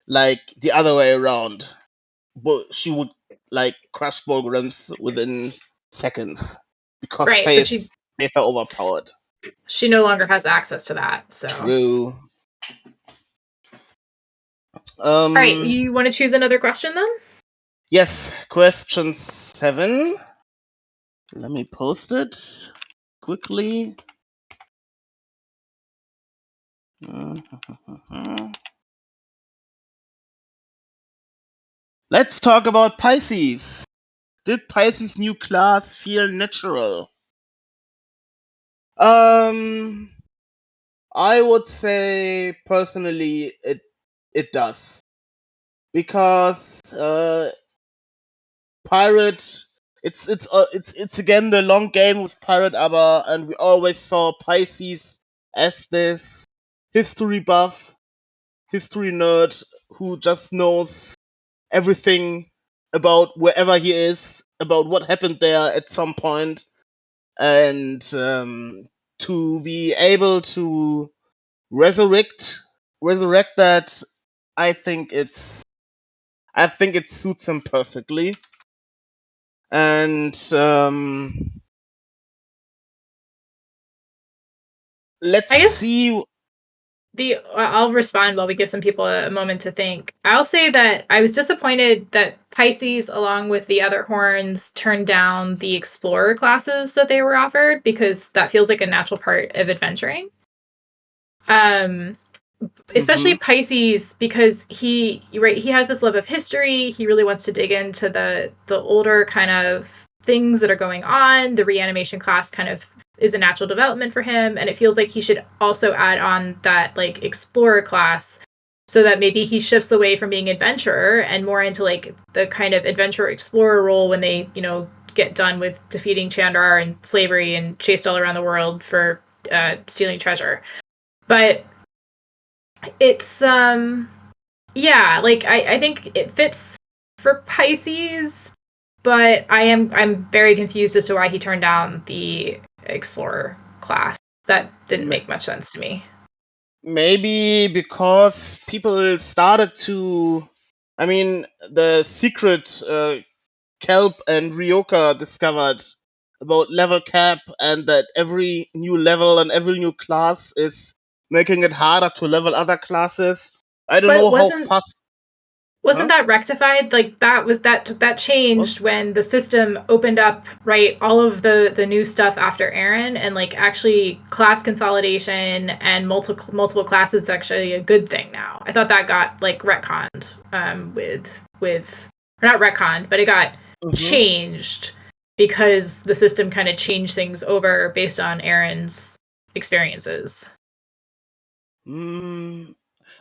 like the other way around. But she would crush Bograms within seconds, because Faes are overpowered. She no longer has access to that. So true. All right, you want to choose another question then? Yes, question 7. Let me post it quickly. Let's talk about Pisces. Did Pisces' new class feel natural? I would say personally it does, because pirate, it's again the long game with pirate aber, and we always saw Pisces as this history buff history nerd who just knows everything about wherever he is, about what happened there at some point, and to be able to resurrect that, I think it suits him perfectly. And let's I guess see. I'll respond while we give some people a moment to think. I'll say that I was disappointed that Pisces, along with the other horns, turned down the explorer classes that they were offered, because that feels like a natural part of adventuring. Especially Pisces, because he has this love of history. He really wants to dig into the older kind of things that are going on. The reanimation class kind of is a natural development for him, and it feels like he should also add on that like explorer class, so that maybe he shifts away from being adventurer and more into like the kind of adventurer explorer role when they, get done with defeating Chandrar and slavery and chased all around the world for stealing treasure. But it's yeah, like I think it fits for Pisces, but I'm very confused as to why he turned down the explorer class. That didn't make much sense to me. Maybe because people started to, I mean, the secret Kelp and Ryoka discovered about level cap, and that every new level and every new class is making it harder to level other classes. I don't But know how fast. wasn't that rectified? Like that changed when the system opened up, right? All of the new stuff after Aaron, and like actually class consolidation and multiple classes is actually a good thing now. I thought that got like retconned with or not retconned, but it got changed because the system kind of changed things over based on Aaron's experiences.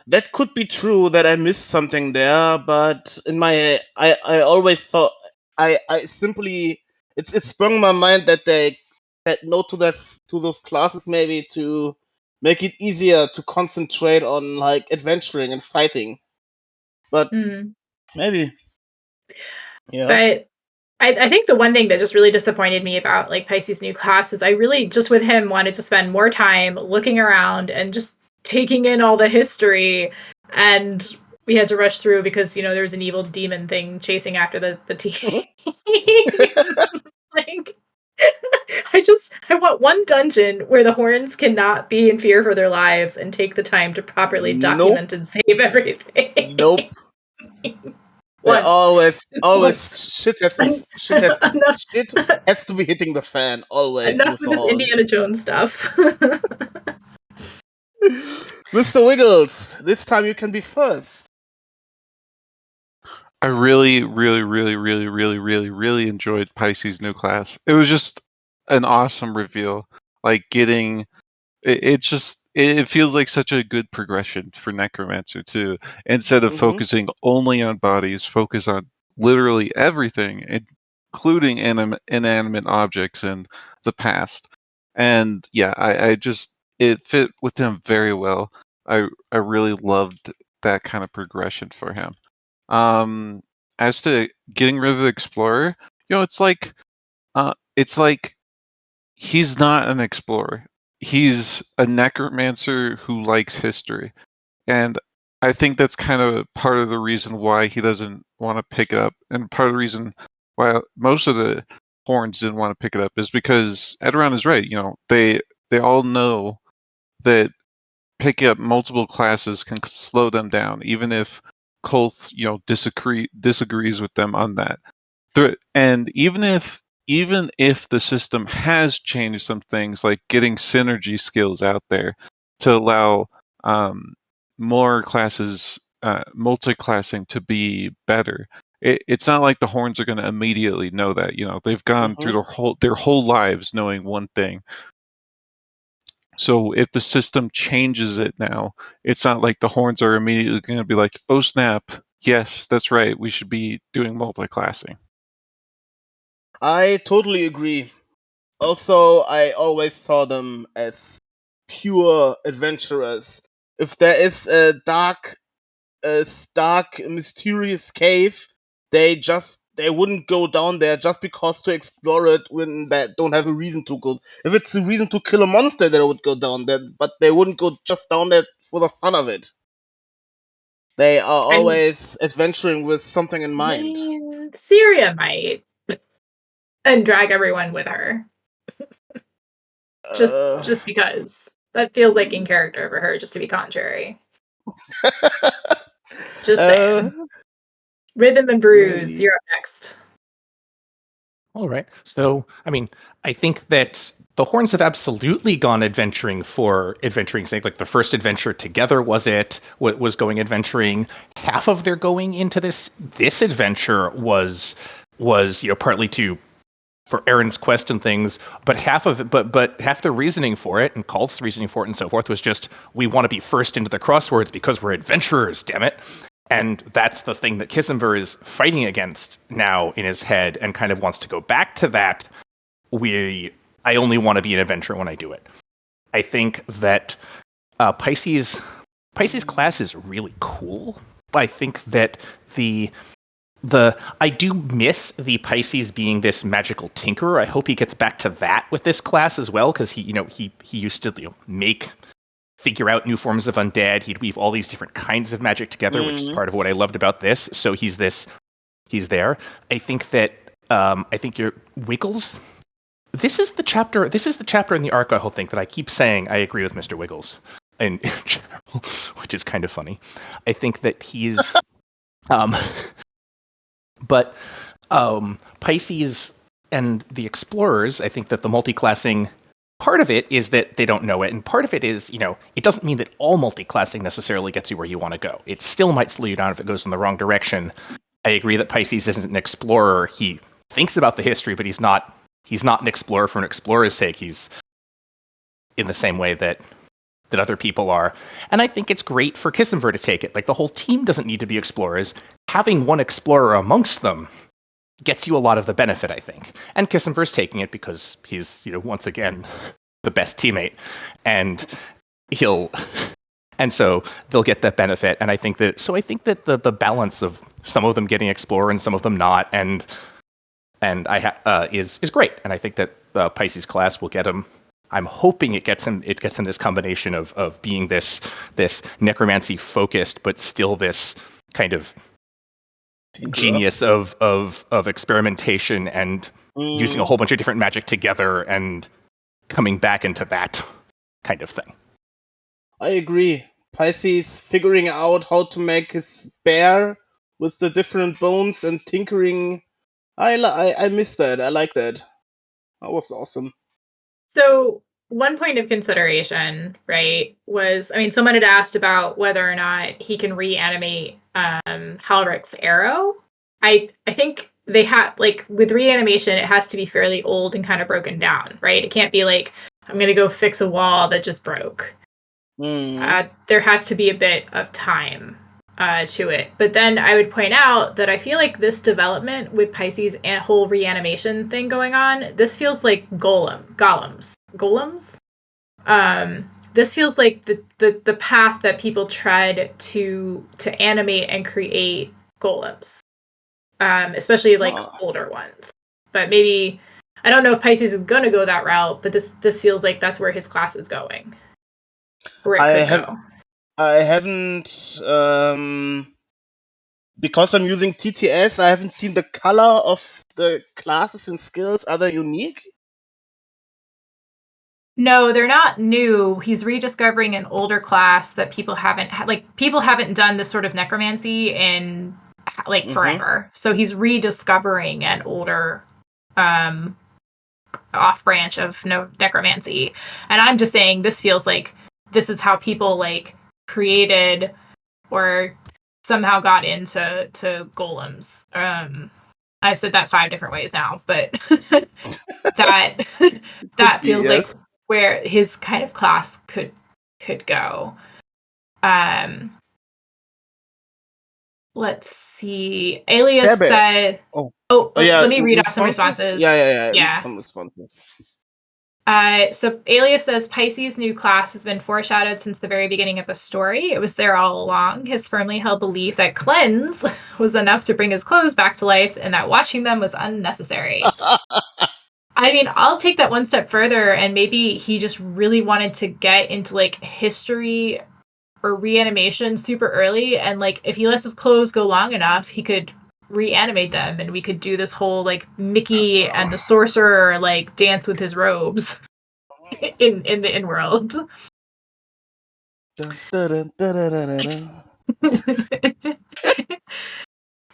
That could be true that I missed something there, but in my I always thought I simply it sprung in my mind that they said no to those classes, maybe to make it easier to concentrate on like adventuring and fighting. But maybe. Yeah. But I think the one thing that just really disappointed me about like Pisces' new class is I really just with him wanted to spend more time looking around and just taking in all the history, and we had to rush through because there was an evil demon thing chasing after the team. Like I want one dungeon where the horns cannot be in fear for their lives and take the time to properly document and save everything. Nope. Once. Always Once. shit has to be hitting the fan always. Enough with this Indiana Jones stuff. Mr. Wiggles, this time you can be first. I really, really, really, really, really, really, really enjoyed Pisces' new class. It was just an awesome reveal. Like getting it feels like such a good progression for Necromancer too. Instead of focusing only on bodies, focus on literally everything, including inanimate objects in the past. And yeah, I just it fit with him very well. I really loved that kind of progression for him. As to getting rid of the Explorer, it's like he's not an explorer. He's a necromancer who likes history. And I think that's kind of part of the reason why he doesn't want to pick it up. And part of the reason why most of the horns didn't want to pick it up is because Eduron is right. They all know that picking up multiple classes can slow them down, even if Kolth, disagrees with them on that. And even if the system has changed some things, like getting synergy skills out there to allow more classes, multi-classing to be better, it's not like the horns are going to immediately know that. They've gone through their whole lives knowing one thing. So if the system changes it now, it's not like the horns are immediately going to be like, oh snap, yes, that's right, we should be doing multi-classing. I totally agree. Also, I always saw them as pure adventurers. If there is a dark dark, mysterious cave, they wouldn't go down there just because to explore it when they don't have a reason to go. If it's a reason to kill a monster, they would go down there, but they wouldn't go just down there for the fun of it. They are always adventuring with something in mind. Syria might, and drag everyone with her. Just because that feels like in character for her, just to be contrary. Just saying. Rhythm and Bruise, maybe. you're up next. All right. So, I mean, I think that the Horns have absolutely gone adventuring for adventuring's sake. Like the first adventure together was going adventuring. Half of their going into this adventure was partly for Aaron's quest and things, but half of it, but half the reasoning for it and Kalth's reasoning for it and so forth was just we want to be first into the crosswords because we're adventurers, damn it. And that's the thing that Kissenver is fighting against now in his head and kind of wants to go back to that. I only want to be an adventurer when I do it. I think that Pisces class is really cool. I think that I do miss the Pisces being this magical tinkerer. I hope he gets back to that with this class as well, because he used to figure out new forms of undead. He'd weave all these different kinds of magic together, which is part of what I loved about this. So he's there. I think that your Wiggles. This is the chapter in the arc, I whole think, that I keep saying I agree with Mr. Wiggles in general, which is kind of funny. I think that he's but Pisces and the Explorers, I think that the multi-classing part of it is that they don't know it, and part of it is, it doesn't mean that all multi-classing necessarily gets you where you want to go. It still might slow you down if it goes in the wrong direction. I agree that Pisces isn't an explorer. He thinks about the history, but he's not an explorer for an explorer's sake. He's in the same way that other people are. And I think it's great for Kissenver to take it. Like, the whole team doesn't need to be explorers. Having one explorer amongst them gets you a lot of the benefit, I think. And Kissenver's taking it because he's, once again, the best teammate. And so they'll get that benefit. And I think that the balance of some of them getting explorer and some of them not, is great. And I think that Pisces class will get him. I'm hoping it gets him this combination of being this necromancy focused, but still this kind of genius of experimentation and using a whole bunch of different magic together and coming back into that kind of thing. I agree. Pisces figuring out how to make his bear with the different bones and tinkering. I miss that. I like that. That was awesome. So one point of consideration, right, was, someone had asked about whether or not he can reanimate Halrick's arrow. I think they have, with reanimation, it has to be fairly old and kind of broken down, right? It can't be like, I'm going to go fix a wall that just broke. There has to be a bit of time to it. But then I would point out that I feel like this development with Pisces and whole reanimation thing going on, this feels like golems. This feels like the path that people tread to animate and create golems, especially older ones. But maybe, I don't know if Pisces is going to go that route, but this feels like that's where his class is going. Where it could go. I haven't, because I'm using TTS, I haven't seen the color of the classes and skills. Are they unique? No, they're not new. He's rediscovering an older class that people haven't people haven't done this sort of necromancy in forever. So he's rediscovering an older off branch of necromancy. And I'm just saying this feels like this is how people created or somehow got into golems. I've said that 5 different ways now, but that feels like where his kind of class could go. Let's see. Alias said, let me read off some responses. Yeah. Some responses. So Alias says Pisces' new class has been foreshadowed since the very beginning of the story. It was there all along. His firmly held belief that cleanse was enough to bring his clothes back to life and that washing them was unnecessary. I mean, I'll take that one step further, and maybe he just really wanted to get into like history or reanimation super early, and like if he lets his clothes go long enough, he could reanimate them, and we could do this whole like Mickey and the sorcerer like dance with his robes in the in world. Dun, dun, dun, dun, dun, dun, dun.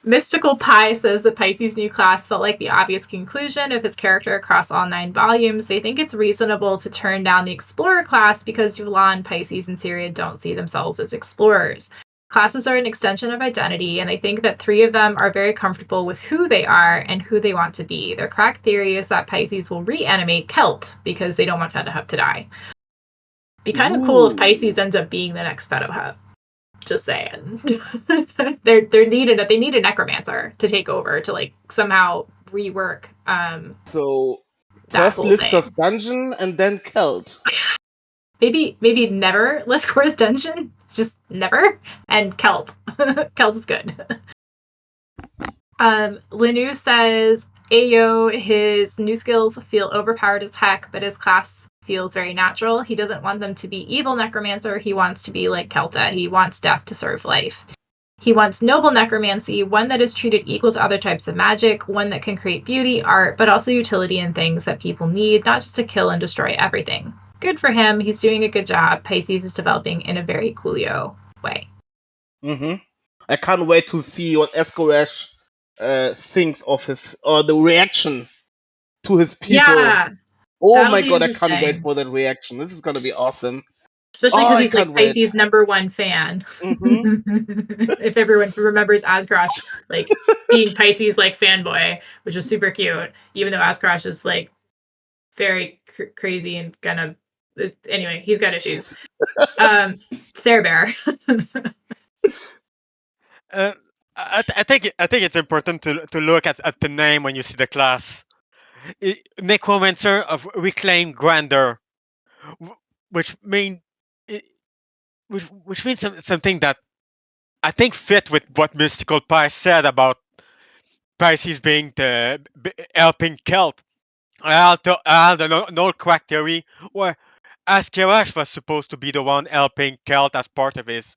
Mystical Pie says that Pisces' new class felt like the obvious conclusion of his character across all 9 volumes. They think it's reasonable to turn down the Explorer class because Yulan, Pisces, and Syria don't see themselves as explorers. Classes are an extension of identity, and they think that 3 of them are very comfortable with who they are and who they want to be. Their crack theory is that Pisces will reanimate Kelt because they don't want Fedahub to die. Be kind of cool if Pisces ends up being the next Fedahub. Just saying. They need a necromancer to take over to like somehow rework So that first whole thing. Lister's dungeon and then Kelt. Maybe never Liscor's dungeon. Just never. And Kelt. Kelt is good. Linu says Ayo, his new skills feel overpowered as heck, but his class feels very natural. He doesn't want them to be evil necromancer. He wants to be like Kelta. He wants death to serve life. He wants noble necromancy, one that is treated equal to other types of magic, one that can create beauty, art, but also utility and things that people need, not just to kill and destroy everything. Good for him. He's doing a good job. Pisces is developing in a very coolio way. Mm-hmm. I can't wait to see what Escoresh thinks of his or the reaction to his people. Yeah. Oh That'll my be god, I can't wait interesting. for that reaction. This is gonna be awesome. Especially Oh, because I he's like can't wait. Pisces' #1 fan. If everyone remembers Ascrosh like being Pisces like fanboy, which was super cute, even though Ascrosh is like very crazy and kind of anyway, he's got issues. Sarah Bear. I think it's important to look at the name when you see the class. Necromancer of Reclaimed Grandeur, which mean which means something that I think fit with what Mystical Pie said about Pisces being the helping Celt. I had an old crack theory where Askelash was supposed to be the one helping Celt as part of his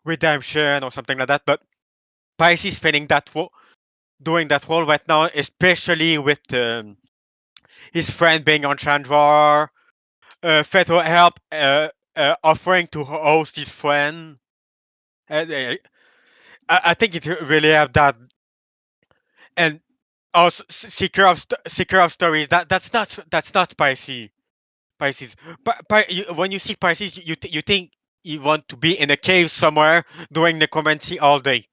redemption or something like that, but Pisces filling that doing that role right now, especially with his friend being on Chandra, Feto help offering to host his friend. I think it really have that, and also Seeker of Stories. That's not Pisces. Pisces. When you see Pisces, you think you want to be in a cave somewhere doing necromancy all day.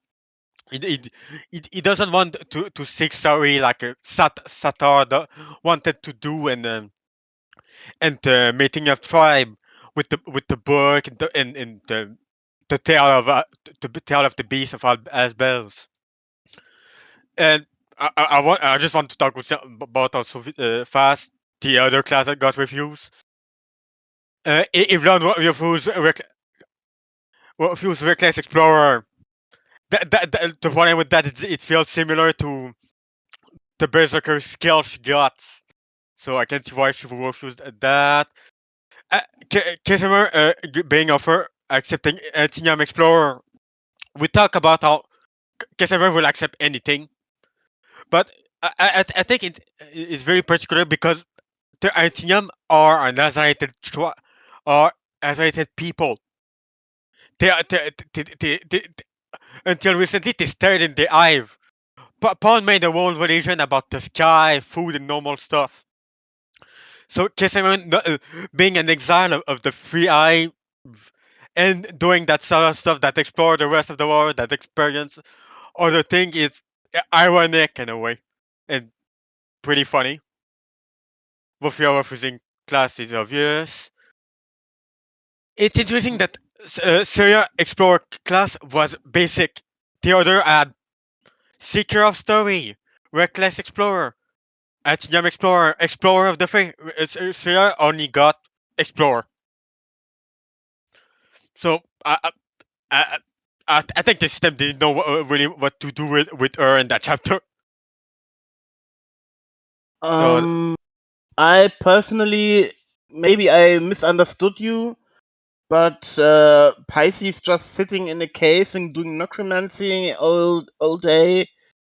He doesn't want to seek sorry like Satar wanted to do, and making a tribe with the book and the tale of the tale of the beast of Asbels. And I just want to talk about also fast the other class that got reviews. If Learn refuse Reckless Explorer. The problem with that is it feels similar to the Berserker skill she got. So I can see why she refused that. Casimir being offered accepting Tinium Explorer. We talk about how Casimir will accept anything, but I think it's very particular because the Antinium are an isolated people. They until recently they stared in the eye. Pawn made a whole religion about the sky, food, and normal stuff. So Casimir being an exile of the Free Eye and doing that sort of stuff that explore the rest of the world, that experience other thing is ironic in a way and pretty funny. With your refusing class is obvious. It's interesting that Syria Explorer class was basic. The other had Seeker of Story, Reckless Explorer, At Young Explorer of the Faith, Sarah only got Explorer. So I think the system didn't know really what to do with her in that chapter. So, I personally, maybe I misunderstood you, but Pisces just sitting in a cave and doing necromancy all day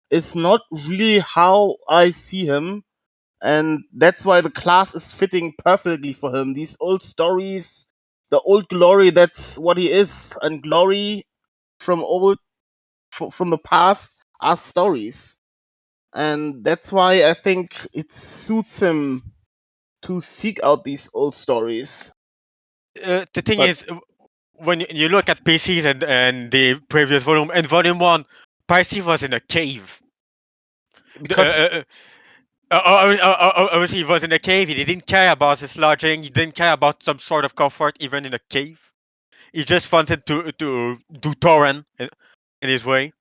is not really how I see him, and that's why the class is fitting perfectly for him. These old stories, the old glory, that's what he is, and glory from from the past are stories, and that's why I think it suits him to seek out these old stories. the thing But is, when you look at PCs and the previous volume, in volume 1, Pisces was in a cave. because Obviously, he was in a cave. He didn't care about his lodging. He didn't care about some sort of comfort, even in a cave. He just wanted to do Toran in his way.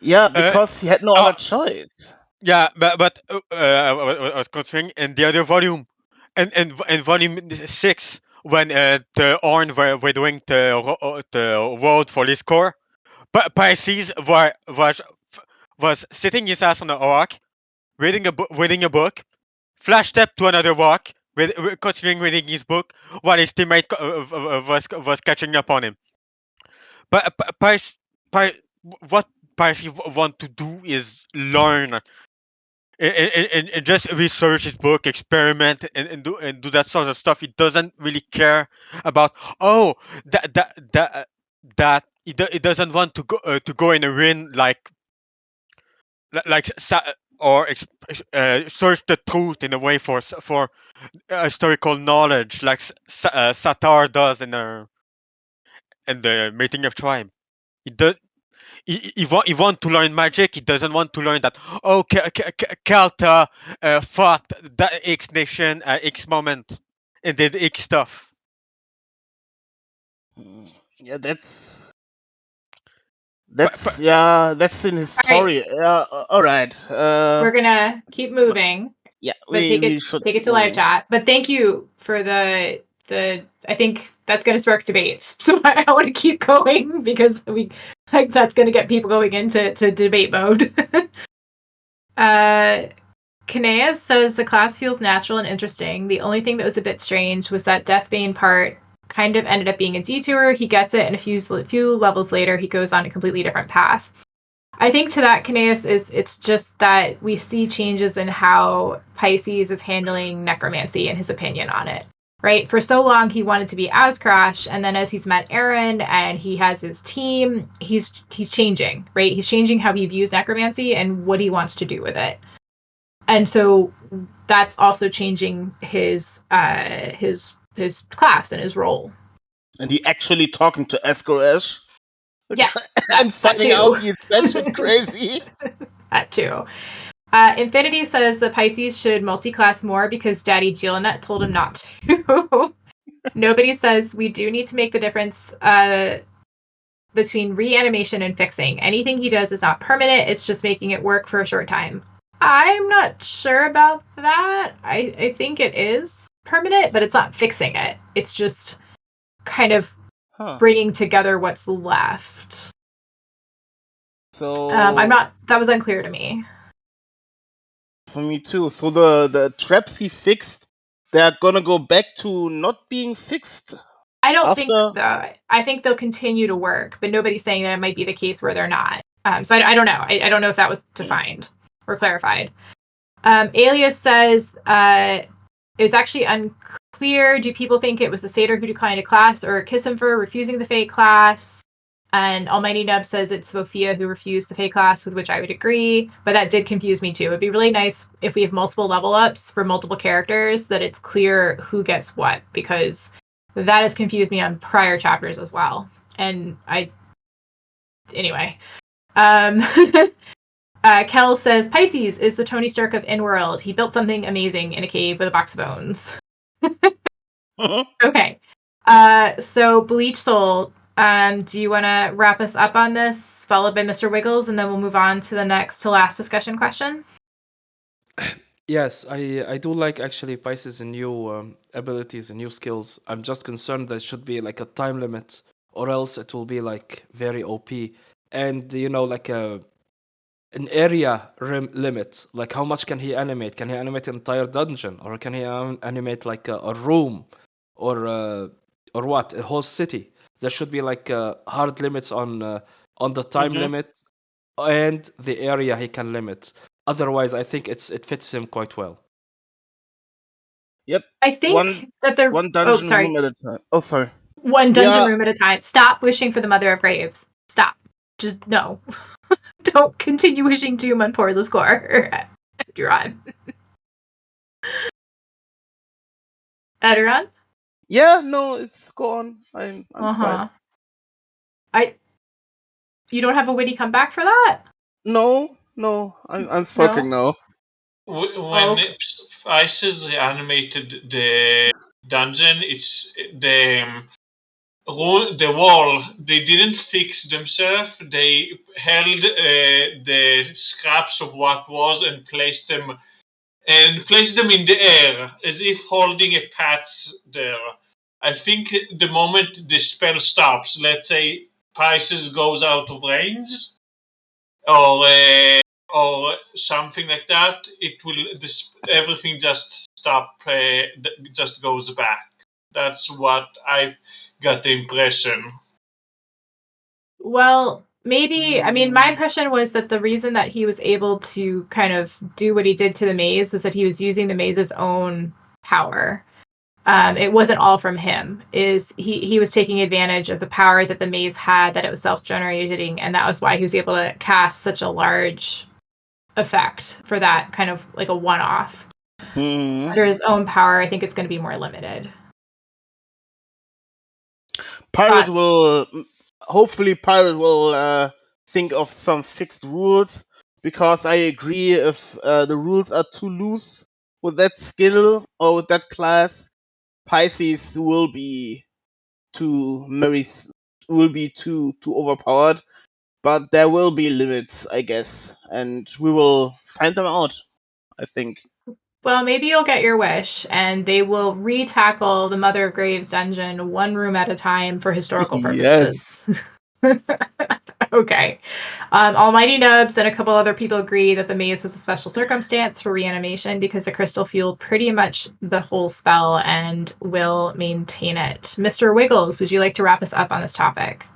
yeah, Uh, because he had no uh, other choice. yeah, but I was considering in the other volume, and in volume 6, when the Orn were doing the world for this core, Pisces was sitting his ass on a rock, reading a book, flash step to another rock, considering reading his book, while his teammate was catching up on him. But what Pisces want to do is learn and just research his book, experiment, and do that sort of stuff. He doesn't really care about that he doesn't want to go in a ring like or search the truth in a way for historical knowledge like Satar does in the Mating of Tribe. He does. He want to learn magic. He doesn't want to learn that. Oh, Kelta fought that X nation at X moment and did X stuff. Yeah, But that's in his All right, story. Yeah, all right. we're gonna keep moving, Yeah, but we should take it to move live on. chat. But thank you for the. I think that's going to spark debates, so I want to keep going because that's going to get people going into debate mode. Kaneas says the class feels natural and interesting. The only thing that was a bit strange was that Deathbane part kind of ended up being a detour. He gets it, and a few levels later, he goes on a completely different path. I think to that, Kaneas, it's just that we see changes in how Pisces is handling necromancy and his opinion on it. Right? For so long, he wanted to be Ascrash, and then as he's met Aaron and he has his team, he's changing. Right? He's changing how he views necromancy and what he wants to do with it. And so that's also changing his class and his role. And he actually talking to Ascarash. Yes, I'm that finding too. out he's batshit crazy. That too. Infinity says the Pisces should multi-class more because Daddy Gillinet told him not to. Nobody says we do need to make the difference between reanimation and fixing. Anything he does is not permanent. It's just making it work for a short time. I'm not sure about that. I think it is permanent, but it's not fixing it. It's just kind of bringing together what's left. So that was unclear to me. For me too. So the traps he fixed, they're gonna go back to not being fixed. I don't think though. I think they'll continue to work, but nobody's saying that it might be the case where they're not. So I don't know. I don't know if that was defined or clarified. Alias says it was actually unclear. Do people think it was the satyr who declined a class or Kiss him for refusing the Fate class? And Almighty Nub says it's Sophia who refused the Fate class, with which I would agree. But that did confuse me too. It'd be really nice if we have multiple level ups for multiple characters, that it's clear who gets what, because that has confused me on prior chapters as well. And anyway. Kel says Pisces is the Tony Stark of Inworld. He built something amazing in a cave with a box of bones. Okay. So Bleach Soul, do you want to wrap us up on this, followed by Mr. Wiggles, and then we'll move on to the next to last discussion question? Yes, I do like actually Pisces and new abilities and new skills. I'm just concerned there should be like a time limit, or else it will be like very OP. And like an area limit. Like how much can he animate? Can he animate an entire dungeon, or can he animate like a room, or what? A whole city. There should be like hard limits on the time Mm-hmm. limit and the area he can limit. Otherwise, I think it fits him quite well. Yep. I think that the One dungeon room sorry, at a time. Oh, sorry. one dungeon Yeah. room at a time. Stop wishing for the Mother of Graves. Stop. Just no. Don't continue wishing doom on poor Luscore. Eduron. Eduron? Yeah. No, it's gone. I'm quiet. You don't have a witty comeback for that? No. I'm sulking now. When Isis reanimated the dungeon, it's the wall. They didn't fix themselves. They held the scraps of what was and placed them in the air as if holding a pat there. I think the moment the spell stops, let's say Pisces goes out of range, or or something like that, it will everything just stop, just goes back. That's what I got the impression. Well, maybe. I mean, my impression was that the reason that he was able to kind of do what he did to the maze was that he was using the maze's own power. It wasn't all from him. He was taking advantage of the power that the maze had, that it was self-generating, and that was why he was able to cast such a large effect for that kind of like a one-off. Under his own power, I think it's going to be more limited. Pirate will think of some fixed rules, because I agree, if the rules are too loose with that skill or with that class, Pisces will be too overpowered. But there will be limits, I guess, and we will find them out, I think. Well, maybe you'll get your wish, and they will re-tackle the Mother of Graves dungeon one room at a time for historical purposes. Okay. Almighty Nubs and a couple other people agree that the maze is a special circumstance for reanimation because the crystal fueled pretty much the whole spell and will maintain it. Mr. Wiggles, would you like to wrap us up on this topic?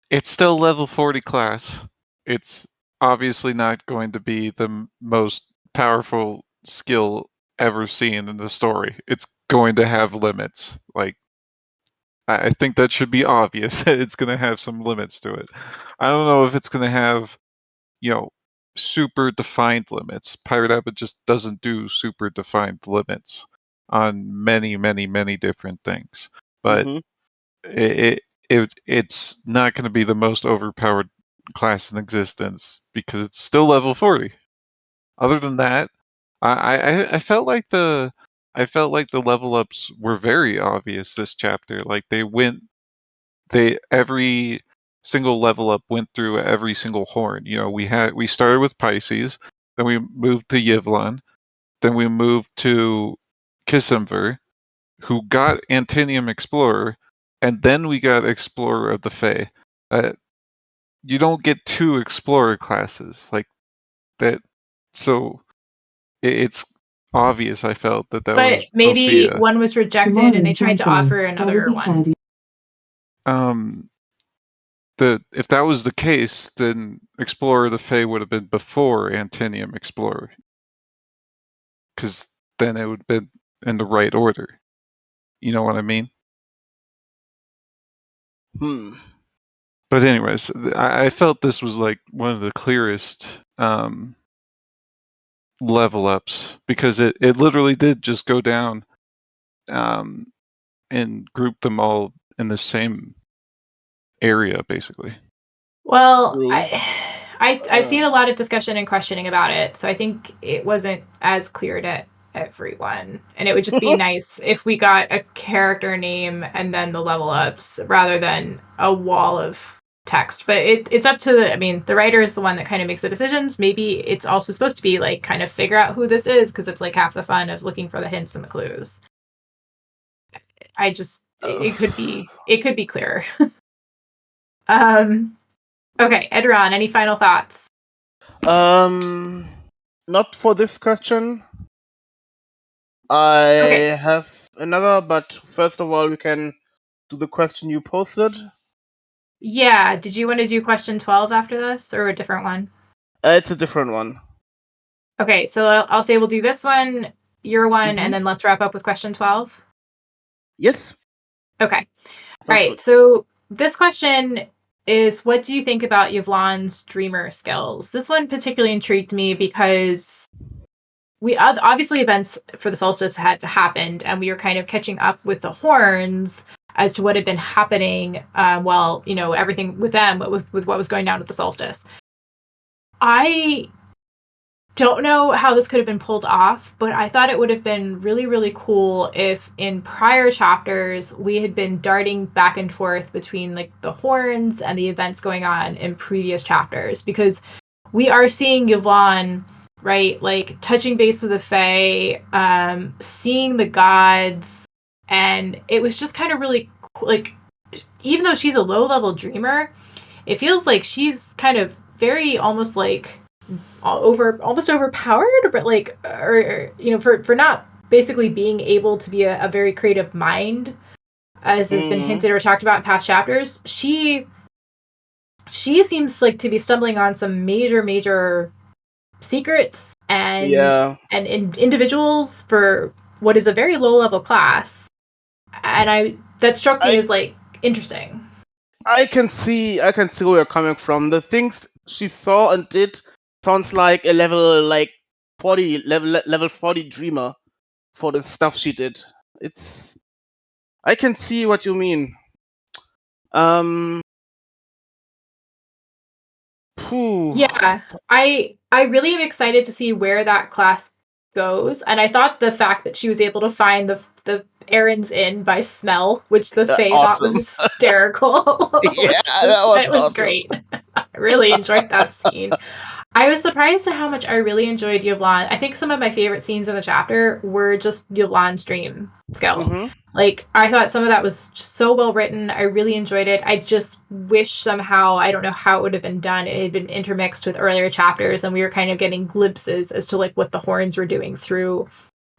It's still level 40 class. It's obviously not going to be the most powerful skill ever seen in the story. It's going to have limits. Like, I think that should be obvious. It's going to have some limits to it. I don't know if it's going to have, super defined limits. Pirate Abbot just doesn't do super defined limits on many, many, many different things. But it's not going to be the most overpowered class in existence because it's still level 40. Other than that, I felt like the level ups were very obvious this chapter. Like every single level up went through every single horn. We started with Pisces, then we moved to Yivlon, then we moved to Kissimver, who got Antinium Explorer, and then we got Explorer of the Fae. You don't get two Explorer classes like that, so it's obvious. I felt that But was maybe Ophia. one was rejected and they tried to offer another one. If that was the case, then Explorer of the Fae would have been before Antinium Explorer, because then it would have been in the right order. You know what I mean? But anyways, I felt this was like one of the clearest level ups, because it literally did just go down and group them all in the same area, basically. Well, I've seen a lot of discussion and questioning about it, so I think it wasn't as clear to everyone. And it would just be nice if we got a character name and then the level ups rather than a wall of text, but it's up to the writer is the one that kind of makes the decisions. Maybe it's also supposed to be like kind of figure out who this is, because it's like half the fun of looking for the hints and the clues. It could be clearer. Okay, Eduron, any final thoughts? Not for this question. I have another, but first of all, we can do the question you posted. Yeah, did you want to do question 12 after this, or a different one? It's a different one. Okay, so I'll say we'll do this one, your one, and then let's wrap up with question 12. Yes. Okay. Sounds All right. good. So this question is, what do you think about Yvonne's dreamer skills? This one particularly intrigued me because we obviously events for the solstice had happened, and we were kind of catching up with the horns as to what had been happening. Everything with them, with what was going down at the solstice. I don't know how this could have been pulled off, but I thought it would have been really, really cool if in prior chapters we had been darting back and forth between like the horns and the events going on in previous chapters, because we are seeing Yvonne, right, like touching base with the Fae, seeing the gods, and it was just kind of really cool. Like, even though she's a low-level dreamer, it feels like she's kind of very almost like almost overpowered, but like, or for not basically being able to be a very creative mind, as has been hinted or talked about in past chapters. She seems like to be stumbling on some major secrets and individuals for what is a very low level class, and that struck me as like interesting. I can see where you're coming from. The things she saw and did sounds like a level 40 dreamer for the stuff she did. I can see what you mean. Yeah, I really am excited to see where that class goes, and I thought the fact that she was able to find the errands in by smell, which the Fae thought was hysterical. Yeah, that was awesome. Great. I really enjoyed that scene. I was surprised at how much I really enjoyed Yvonne. I think some of my favorite scenes in the chapter were just Yvonne's dream skill. Like, I thought some of that was so well written. I really enjoyed it. I just wish somehow, I don't know how it would have been done, it had been intermixed with earlier chapters, and we were kind of getting glimpses as to like what the horns were doing through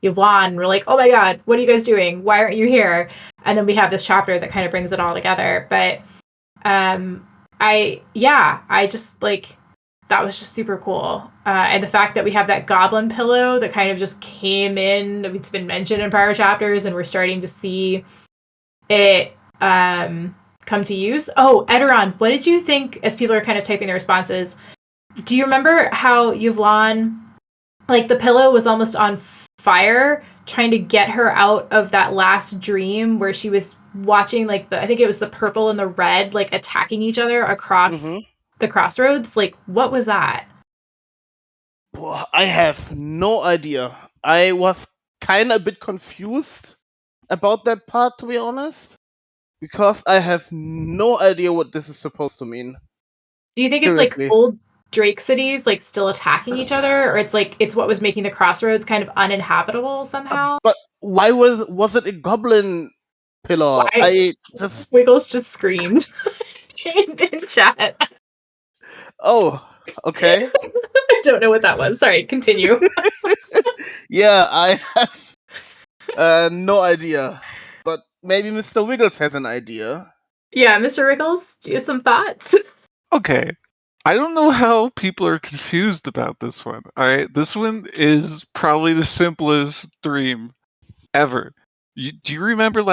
Yvonne. We're like, oh my god, what are you guys doing? Why aren't you here? And then we have this chapter that kind of brings it all together. But I just like, that was just super cool. And the fact that we have that goblin pillow that kind of just came in, it's been mentioned in prior chapters, and we're starting to see it come to use. Oh, Eduron, what did you think, as people are kind of typing their responses? Do you remember how Yvonne, like the pillow was almost on fire, trying to get her out of that last dream where she was watching like I think it was the purple and the red like attacking each other across the crossroads? Like, what was that? I have no idea. I was kind of a bit confused about that part, to be honest, because I have no idea what this is supposed to mean. Do you think it's like old Drake cities like still attacking each other, or it's like it's what was making the crossroads kind of uninhabitable somehow? But why was it a goblin pillar? Wiggles just screamed in chat. Oh, okay. I don't know what that was. Sorry, continue. Yeah, I have no idea. But maybe Mr. Wiggles has an idea. Yeah, Mr. Wiggles, do you have some thoughts? Okay. I don't know how people are confused about this one. Alright, this one is probably the simplest dream ever. Do you remember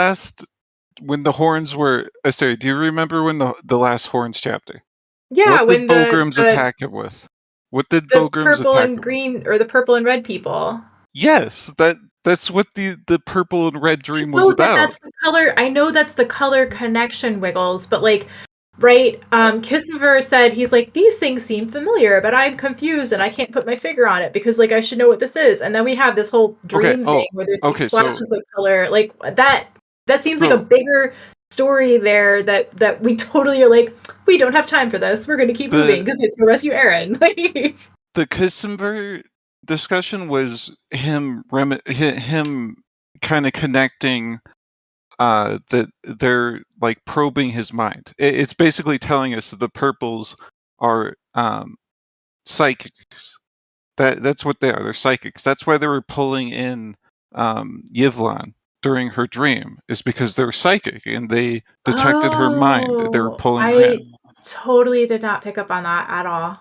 when the horns were... Sorry, do you remember when the last horns chapter? Yeah, what when did Bograms attack it with? What did the Bograms purple attack and it green, or the purple and red people? Yes, that's what the purple and red dream was Oh, about. that's the color. I know that's the color connection, Wiggles, but like, right? Kissenver said, he's like, these things seem familiar, but I'm confused and I can't put my finger on it because like I should know what this is. And then we have this whole dream thing where there's these splashes of color. Like that seems like a bigger story there that we totally are like, we don't have time for this. We're going to keep moving because we have to go rescue Aaron. The Kissenver discussion was him kind of connecting that they're like probing his mind. It's basically telling us that the purples are psychics. That's what they are. They're psychics. That's why they were pulling in Yvonne during her dream, is because they're psychic and they detected her mind. They were pulling her in. Totally did not pick up on that at all.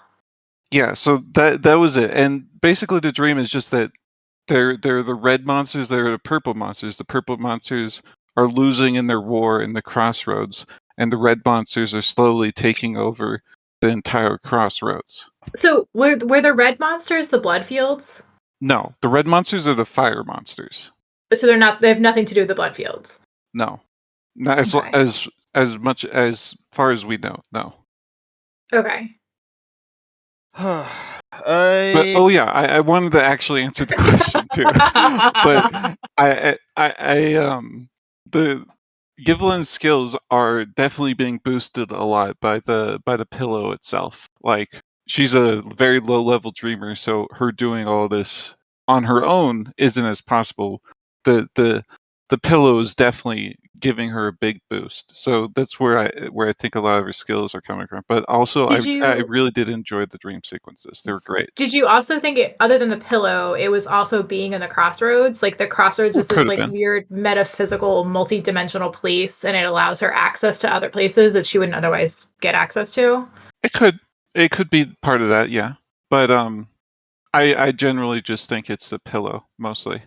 Yeah, so that was it. And basically the dream is just that they're the red monsters, they're the purple monsters. The purple monsters are losing in their war in the crossroads, and the red monsters are slowly taking over the entire crossroads. So were the red monsters the Bloodfields? No, the red monsters are the fire monsters. So they have nothing to do with the Bloodfields. No. Not as much as far as we know, no. Okay. But I wanted to actually answer the question too. But the Givelin's skills are definitely being boosted a lot by the pillow itself. Like, she's a very low level dreamer, so her doing all this on her own isn't as possible. The pillow is definitely giving her a big boost. So that's where I think a lot of her skills are coming from. But also, I really did enjoy the dream sequences. They were great. Did you also think other than the pillow, it was also being in the crossroads? Like the crossroads is this like weird metaphysical, multi-dimensional place, and it allows her access to other places that she wouldn't otherwise get access to? It could be part of that, yeah. But I generally just think it's the pillow mostly.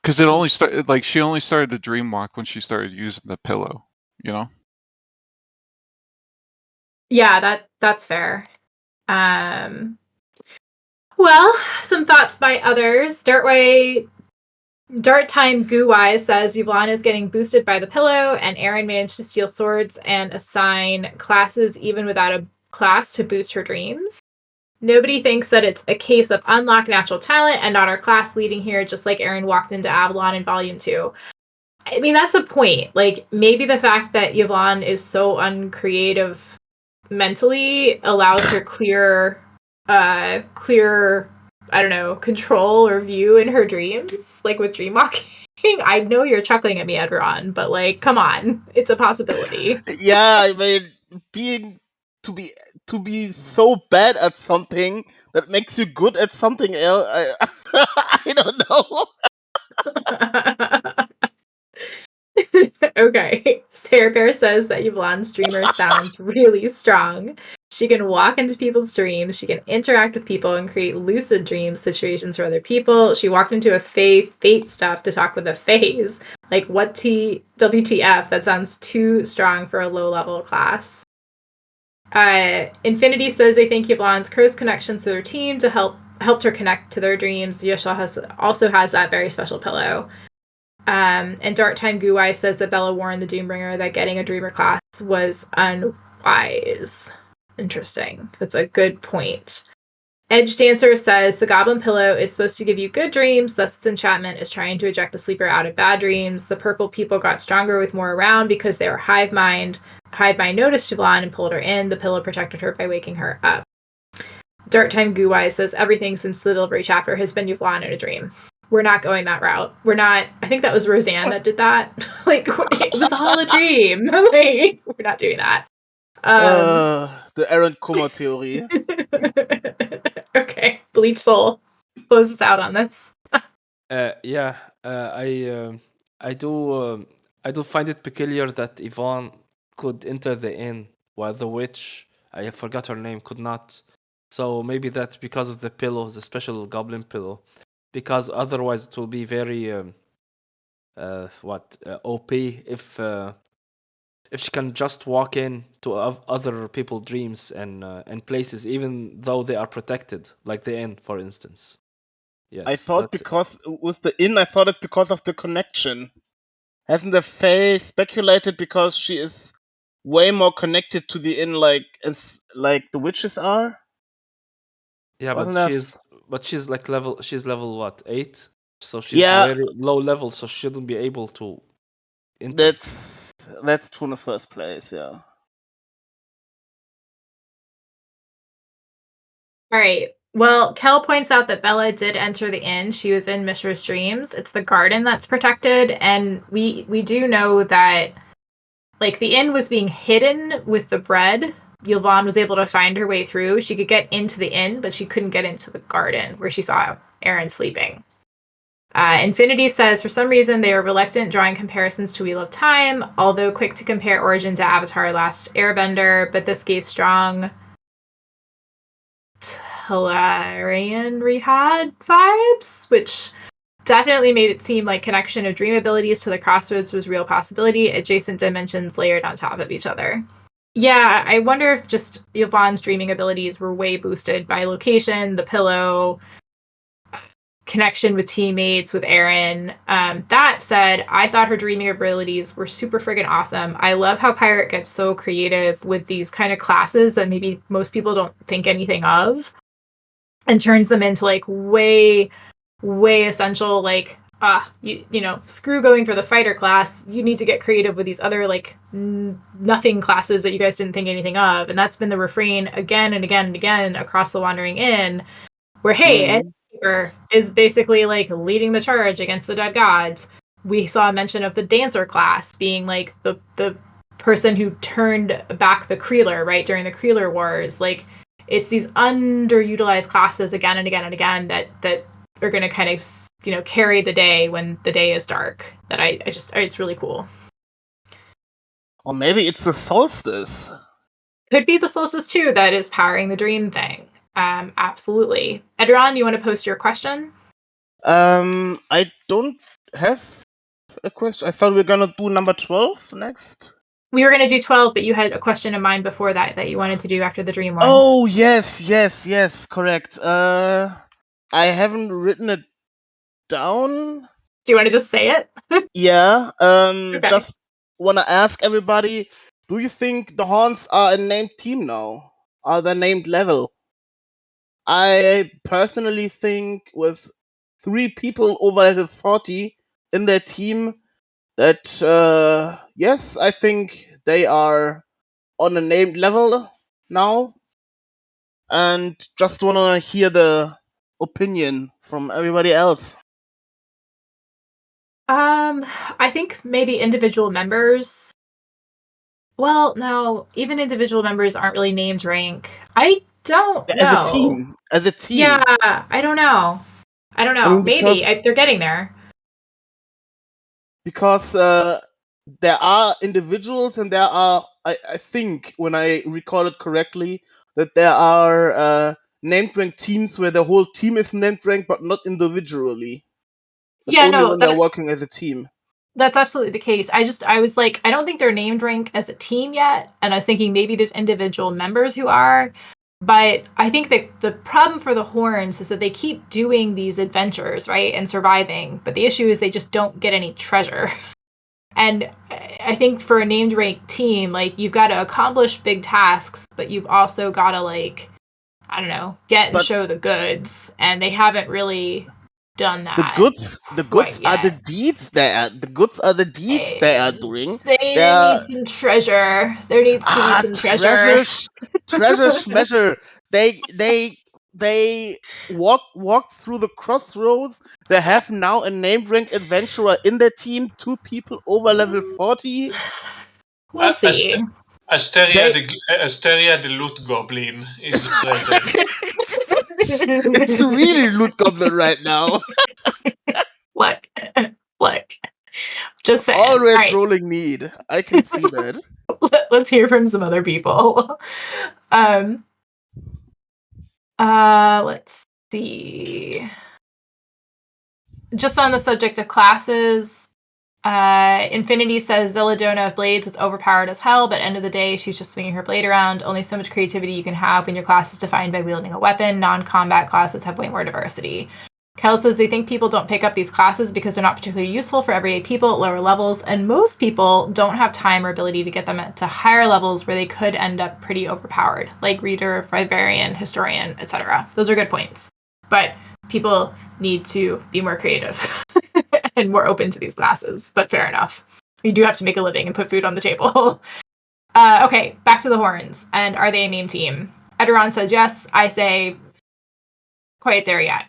Because it only started, like, she only started the dream walk when she started using the pillow, you know? Yeah, that's fair. Well, some thoughts by others. Dart Time Goo says Yvonne is getting boosted by the pillow, and Aaron managed to steal swords and assign classes even without a class to boost her dreams. Nobody thinks that it's a case of unlock natural talent and not our class leading here, just like Aaron walked into Avalon in Volume 2. I mean, that's a point. Like, maybe the fact that Yvonne is so uncreative mentally allows her clear, I don't know, control or view in her dreams, like with dreamwalking. I know you're chuckling at me, Eduron, but like, come on, it's a possibility. Yeah, I mean, to be so bad at something that makes you good at something else, I don't know. Okay. Sarah Bear says that Yvonne's dreamer sounds really strong. She can walk into people's dreams. She can interact with people and create lucid dream situations for other people. She walked into a fate stuff to talk with a phase. Like, WTF? That sounds too strong for a low-level class. Infinity says they think Yvonne's close connections to their team to helped her connect to their dreams. Yasha also has that very special pillow. And Dark Time Goo says that Bella warned the Doombringer that getting a dreamer class was unwise. Interesting. That's a good point. Edge Dancer says the Goblin Pillow is supposed to give you good dreams, thus its enchantment is trying to eject the sleeper out of bad dreams. The purple people got stronger with more around because they were hive mind. Hive mind noticed Yvonne and pulled her in. The pillow protected her by waking her up. Dark Time Goo says everything since the delivery chapter has been Yvonne in a dream. We're not going that route. We're not. I think that was Roseanne that did that. Like, it was all a dream. Like, we're not doing that. The Aaron Kummer theory. Okay, Bleach Soul, close us out on this. Yeah, I do find it peculiar that Yvonne could enter the inn while the witch, I forgot her name, could not. So maybe that's because of the pillow, the special goblin pillow. Because otherwise it will be very OP if she can just walk in to other people's dreams and places, even though they are protected, like the inn, for instance. Yes, I thought because with the inn, I thought it's because of the connection. Hasn't the Fae speculated because she is way more connected to the inn, like the witches are? Yeah, Wasn't but she's like level. She's level what, 8? So she's very low level, so she shouldn't be able to enter. That's true in the first place, yeah. All right. Well, Kel points out that Bella did enter the inn. She was in Mishra's dreams. It's the garden that's protected, and we do know that, like, the inn was being hidden with the bread. Yvonne was able to find her way through. She could get into the inn, but she couldn't get into the garden where she saw Aaron sleeping. Infinity says, for some reason, they are reluctant drawing comparisons to Wheel of Time, although quick to compare Origin to Avatar Last Airbender, but this gave strong Talarian Rehad vibes, which definitely made it seem like connection of dream abilities to the crossroads was real possibility, adjacent dimensions layered on top of each other. Yeah, I wonder if just Yvonne's dreaming abilities were way boosted by location, the pillow, connection with teammates, with Aaron. That said, I thought her dreaming abilities were super friggin' awesome. I love how Pirate gets so creative with these kind of classes that maybe most people don't think anything of, and turns them into like way essential, like you know, screw going for the fighter class. You need to get creative with these other like nothing classes that you guys didn't think anything of. And that's been the refrain again and again and again across the Wandering Inn, where hey, Edgekeeper is basically like leading the charge against the dead gods. We saw a mention of the dancer class being like the person who turned back the Creeler, right, during the Creeler Wars. Like, it's these underutilized classes again and again and again that are going to kind of, you know, carry the day when the day is dark. That I just, it's really cool. Or maybe it's the solstice. Could be the solstice too that is powering the dream thing. Absolutely. Eduron, you want to post your question? I don't have a question. I thought we were gonna do number 12 next. We were going to do 12, but you had a question in mind before that you wanted to do after the dream one. Oh, yes, correct. I haven't written it down. Do you want to just say it? Yeah, Okay. just wanna ask everybody, do you think the Horns are a named team now? Are they named level? I personally think with 3 people over level 40 in their team that, yes, I think they are on a named level now. And just wanna hear the opinion from everybody else. I think maybe individual members. Well, no, even individual members aren't really named rank. I don't know. As a team. Yeah, I don't know. I mean, maybe they're getting there. Because there are individuals and there are, I think, when I recall it correctly, that there are named rank teams where the whole team is named rank, but not individually. But Yeah, only no, when they're working as a team. That's absolutely the case. I was like, I don't think they're named rank as a team yet. And I was thinking maybe there's individual members who are. But I think that the problem for the Horns is that they keep doing these adventures, right, and surviving. But the issue is they just don't get any treasure. And I think for a named rank team, like, you've got to accomplish big tasks, but you've also got to, like, I don't know, get and show the goods. And they haven't really done that. The goods are the deeds they are. The goods are the deeds they are doing. They need some treasure. There needs to be some treasure. Treasure measure. They walk through the crossroads. They have now a named rank adventurer in their team. 2 people over level 40. We'll see. Asteria the loot goblin is present. It's really loot goblin right now. Look. Just saying. Always rolling need. I can see that. Let's hear from some other people. Let's see. Just on the subject of classes, Infinity says Zeladona of Blades was overpowered as hell, but end of the day, she's just swinging her blade around. Only so much creativity you can have when your class is defined by wielding a weapon. Non-combat classes have way more diversity. Kel says they think people don't pick up these classes because they're not particularly useful for everyday people at lower levels, and most people don't have time or ability to get them to higher levels where they could end up pretty overpowered, like Reader, Vivarian, Historian, etc. Those are good points. But People need to be more creative and more open to these classes, but fair enough. You do have to make a living and put food on the table. Okay, back to the horns. And are they a name team? Eduron says yes. I say quite there yet.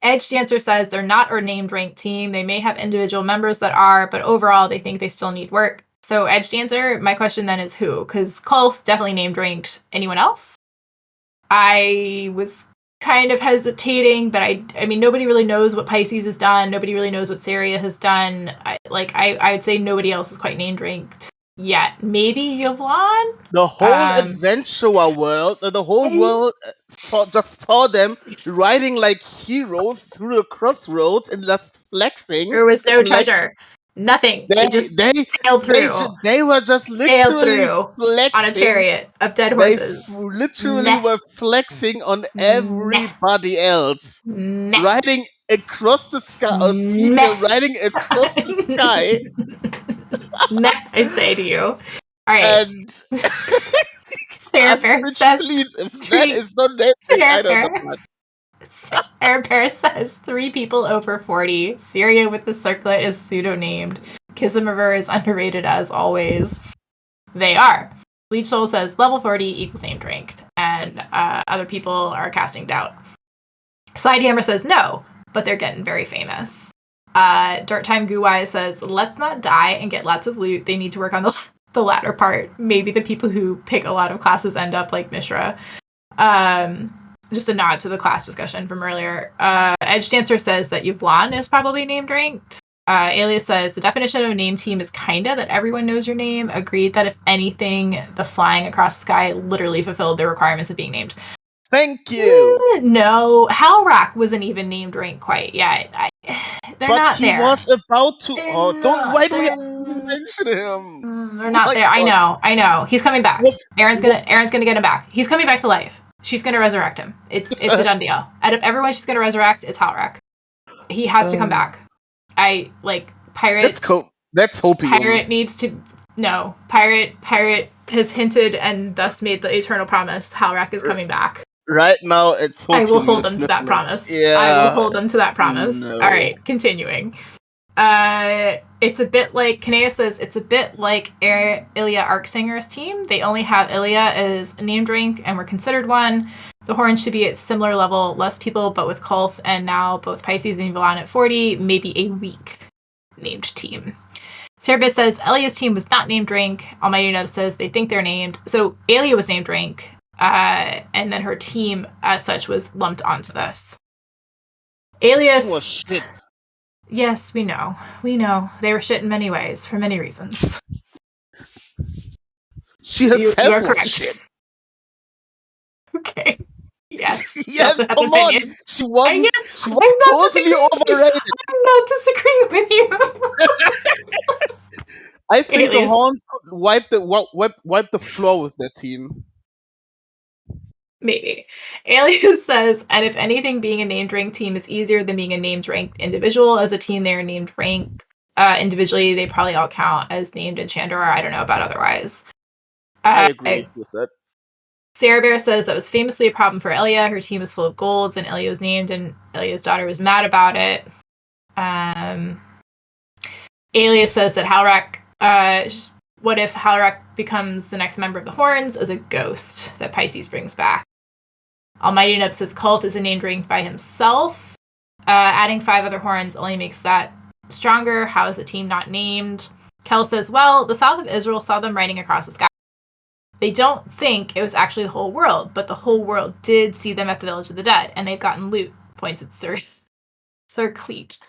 Edge Dancer says they're not a named ranked team. They may have individual members that are, but overall they think they still need work. So Edge Dancer, my question then is who? Because Kulf definitely named ranked. Anyone else? I was kind of hesitating, but I mean, nobody really knows what Pisces has done. Nobody really knows what Saria has done. I would say nobody else is quite named ranked yet. Maybe Yvonne? The whole adventurer world, the whole world just saw them riding like heroes through the crossroads and just flexing. There was no treasure. Nothing. They just sailed through. They were just literally flexing on a chariot of dead horses. They literally were flexing on everybody else. Riding across the sky, or seeing them riding across the sky. I say to you. All right. And Sarah Bear says, please, if that is not name, I don't know what. Sarah Bear says 3 people over 40. Syria with the circlet is pseudo-named. Kissimiver is underrated as always. They are. Bleach Soul says level 40 equals named ranked. And other people are casting doubt. Sidehammer says no, but they're getting very famous. Dirt Time Guwai says, let's not die and get lots of loot. They need to work on the latter part. Maybe the people who pick a lot of classes end up like Mishra. Just a nod to the class discussion from earlier. Edge Dancer says that Yvonne is probably named ranked. Alias says, the definition of a name team is kinda that everyone knows your name. Agreed that if anything, the flying across the sky literally fulfilled the requirements of being named. Thank you. No, Halrak wasn't even named ranked quite yet. They're not there. But he was about to. Why do we have to mention him? They're not there. God. I know. He's coming back. Aaron's gonna get him back. He's coming back to life. She's gonna resurrect him. It's a done deal. Out of everyone she's gonna resurrect, it's Halrak. He has to come back. Pirate. That's hoping. Pirate needs to. No, Pirate has hinted and thus made the eternal promise. Halrak is coming back. Right now, it's. I will hold him to that promise. Yeah. I will hold him to that promise. No. All right, continuing. It's a bit like Kanea says. It's a bit like Ilya Arksinger's team. They only have Ilya as named rank, and were considered one. The Horns should be at similar level, less people, but with Kulf and now both Pisces and Yvonne at 40, maybe a weak named team. Cerebus says Ilya's team was not named rank. Almighty Nub says they think they're named. So Ilya was named rank, and then her team as such was lumped onto this. Alias was shit. Yes, we know. They were shit in many ways, for many reasons. She herself was shit. Okay. Yes. Yes, come on. She was totally overrated. I'm not disagreeing with you. I think the Horns could wipe the floor with their team. Maybe. Alias says, and if anything, being a named ranked team is easier than being a named ranked individual. As a team, they are named ranked. Individually, they probably all count as named in Chandor. I don't know about otherwise. I agree with that. Sarah Bear says that was famously a problem for Ilya. Her team was full of golds, and Ilya was named, and Ilya's daughter was mad about it. Alias says that Halrak, what if Halrak becomes the next member of the Horns as a ghost that Pisces brings back? Almighty Nub says Kulf is a named ranked by himself. Adding 5 other Horns only makes that stronger. How is the team not named? Kel says, well, the south of Israel saw them riding across the sky. They don't think it was actually the whole world, but the whole world did see them at the Village of the Dead, and they've gotten loot, points at Sir Cleet.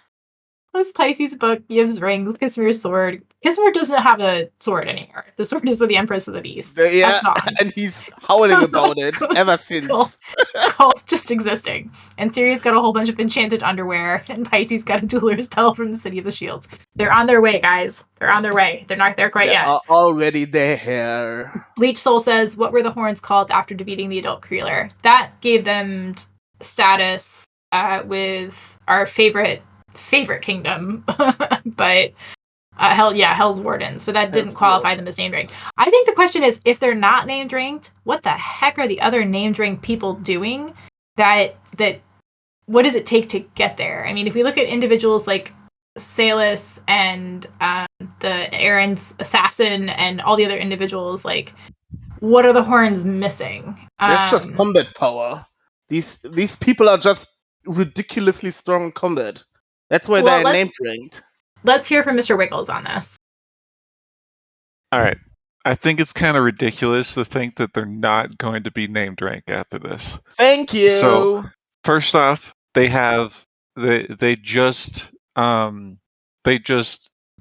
Plus Pisces' book gives rings, Kismir's sword. Kismir doesn't have a sword anymore. The sword is with the Empress of the Beasts. Yeah, and he's howling about it ever since. Kulf just existing. And Sirius got a whole bunch of enchanted underwear, and Pisces got a dueler's bell from the City of the Shields. They're on their way, guys. They're on their way. They're not there quite yet. Are already there. Bleach Soul says, what were the Horns called after defeating the adult Kreeler? That gave them status with our favorite kingdom, but Hell's Wardens, but that didn't qualify them as named ranked. I think the question is, if they're not named ranked, what the heck are the other named ranked people doing that what does it take to get there? I mean, if we look at individuals like Salus and the Aaron's assassin and all the other individuals, like, what are the horns missing? That's just combat power. These people are just ridiculously strong in combat. That's why Well, they're name ranked. let's hear from Mr. Wiggles on this. All right. I think it's kind of ridiculous to think that they're not going to be named rank after this. Thank you. So, first off, they just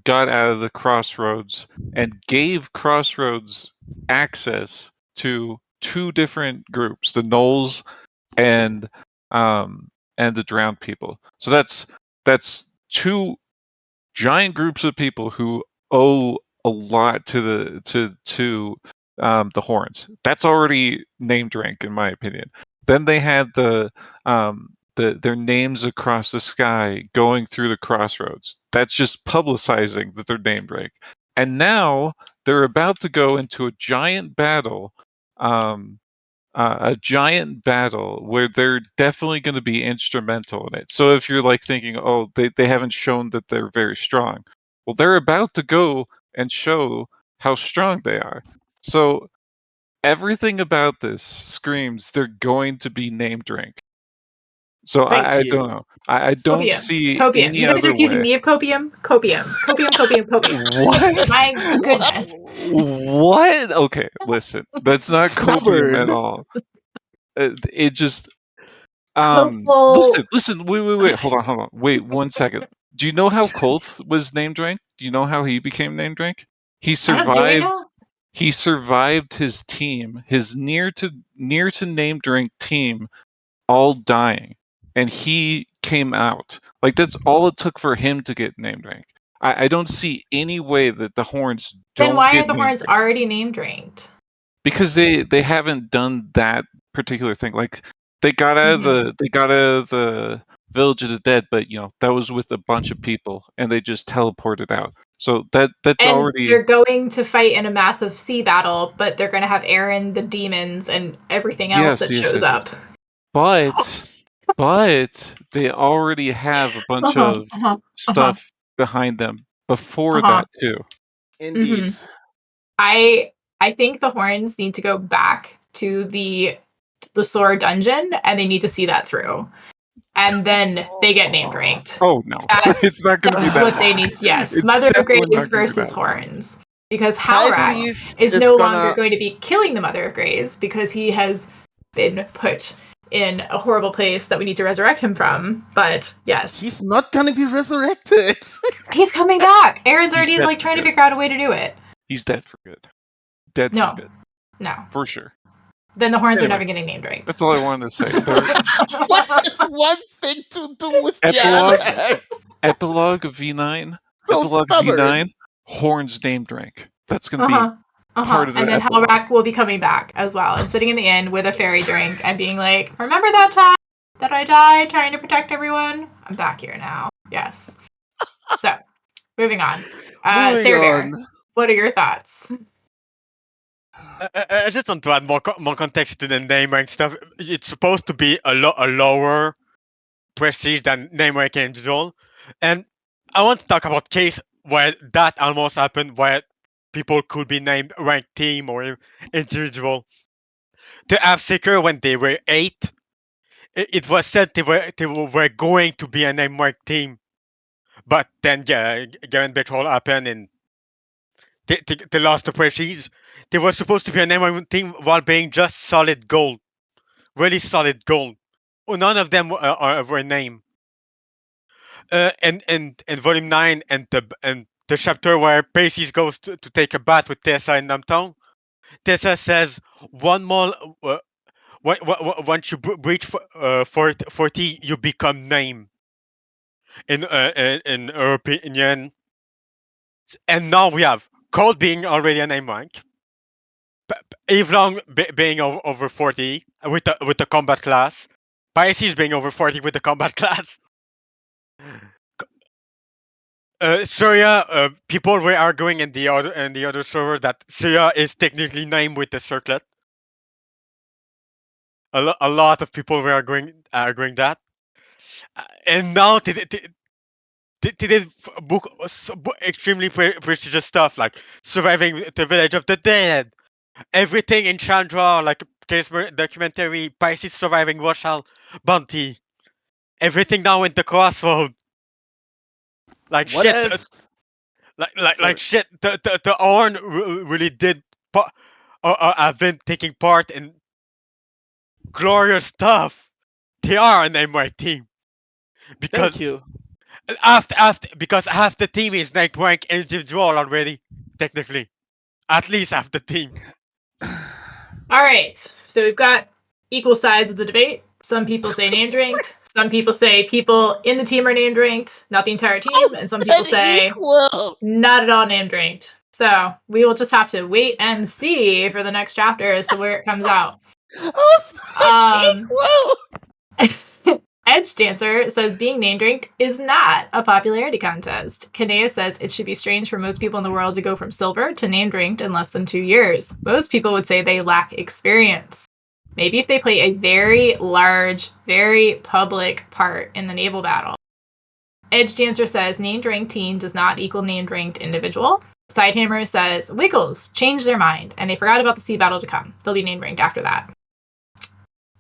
got out of the Crossroads and gave Crossroads access to two different groups, the Gnolls and the Drowned People. So that's two giant groups of people who owe a lot to the Horns. That's already named rank, in my opinion. Then they had their names across the sky going through the Crossroads. That's just publicizing that they're named rank. And now they're about to go into a giant battle. A giant battle where they're definitely going to be instrumental in it. So if you're like thinking, oh, they haven't shown that they're very strong. Well, they're about to go and show how strong they are. So everything about this screams they're going to be named rank. So I don't know. I don't Copium. see Copium. any You guys other are accusing way. me of copium? Copium. What? My goodness. What? Okay, listen. That's not copium at Stubborn. all. It just Hopeful. listen, wait, hold on. Wait 1 second. Do you know how Kolth was named rank? Do you know how he became named rank? He I don't, do we survived know? he survived his team, his near to named rank team all dying. And he came out. Like that's all it took for him to get named rank. I don't see any way that the Horns don't Then why get are the named horns rank. already named ranked? Because they haven't done that particular thing. Like they got out of the Village of the Dead, but that was with a bunch of people, and they just teleported out. So that's And already they're going to fight in a massive sea battle, but they're going to have Aaron, the demons, and everything else that shows up. But they already have a bunch of stuff behind them before that too. Indeed. I think the horns need to go back to the Sword dungeon, and they need to see that through. And then they get named ranked. Oh no, it's not going to be That's that. what they need. Yes, It's Mother of definitely Greys not gonna be versus that. horns, because Halrak Typhus is is no gonna- longer going to be killing the Mother of Greys because he has been put in a horrible place that we need to resurrect him from. But yes, He's not gonna be resurrected. he's coming back. Aaron's He's already dead like for trying to good. figure out a way to do it. He's dead for good. Dead No. for good. No, For sure. then the horns are Anyway, never getting named right. That's all I wanted to say. What is one thing to do with the Epilogue? other? Epilogue of V9. So Epilogue of stubborn. V9. Horns named rank. That's going to be part of the And then epilogue. Halrak will be coming back as well and sitting in the inn with a fairy drink and being like, remember that time that I died trying to protect everyone? I'm back here now. Yes. So, moving on. Moving Sarah Bear, on. what are your thoughts? I just want to add more context to the name rank stuff. It's supposed to be a lower prestige than name rank in general, and I want to talk about case where that almost happened, where people could be named rank team or individual. To have Seeker when they were 8, it was said they were going to be a name rank team, but then Garen Betrol happened and they lost the prestige. They were supposed to be a name rank team while being just solid gold. Really solid gold. None of them were named. And volume 9 and the chapter where Pacey goes to take a bath with Tessa in Namtown, Tessa says one more. Once you reach 40, you become name. In her opinion, and now we have Cold being already a name rank. Evelong being over 40 with the combat class. Pisces being over 40 with the combat class. Surya, people were arguing in the other server that Surya is technically named with the circlet. A lot of people were arguing that. And now they did book extremely prestigious stuff like surviving the village of the dead, everything in Chandra, like case documentary, Pisces surviving Rochelle bounty, everything now in the crossroad. Like What shit, else? like Sorry. shit. The Orn really did. I've been taking part in glorious stuff. They are an MY team because Thank you. after because half the team is like rank individual already, technically. At least half the team. All right, so we've got equal sides of the debate. Some people say named ranked. Some people say people in the team are named ranked, not the entire team. And some people say Unequal. not at all named ranked. So we will just have to wait and see for the next chapter as to where it comes out. How's this equal? Edge Dancer says being named ranked is not a popularity contest. Kanea says it should be strange for most people in the world to go from silver to named ranked in less than 2 years. Most people would say they lack experience. Maybe if they play a very large, very public part in the naval battle. Edge Dancer says named ranked team does not equal named ranked individual. Sidehammer says Wiggles changed their mind and they forgot about the sea battle to come. They'll be named ranked after that.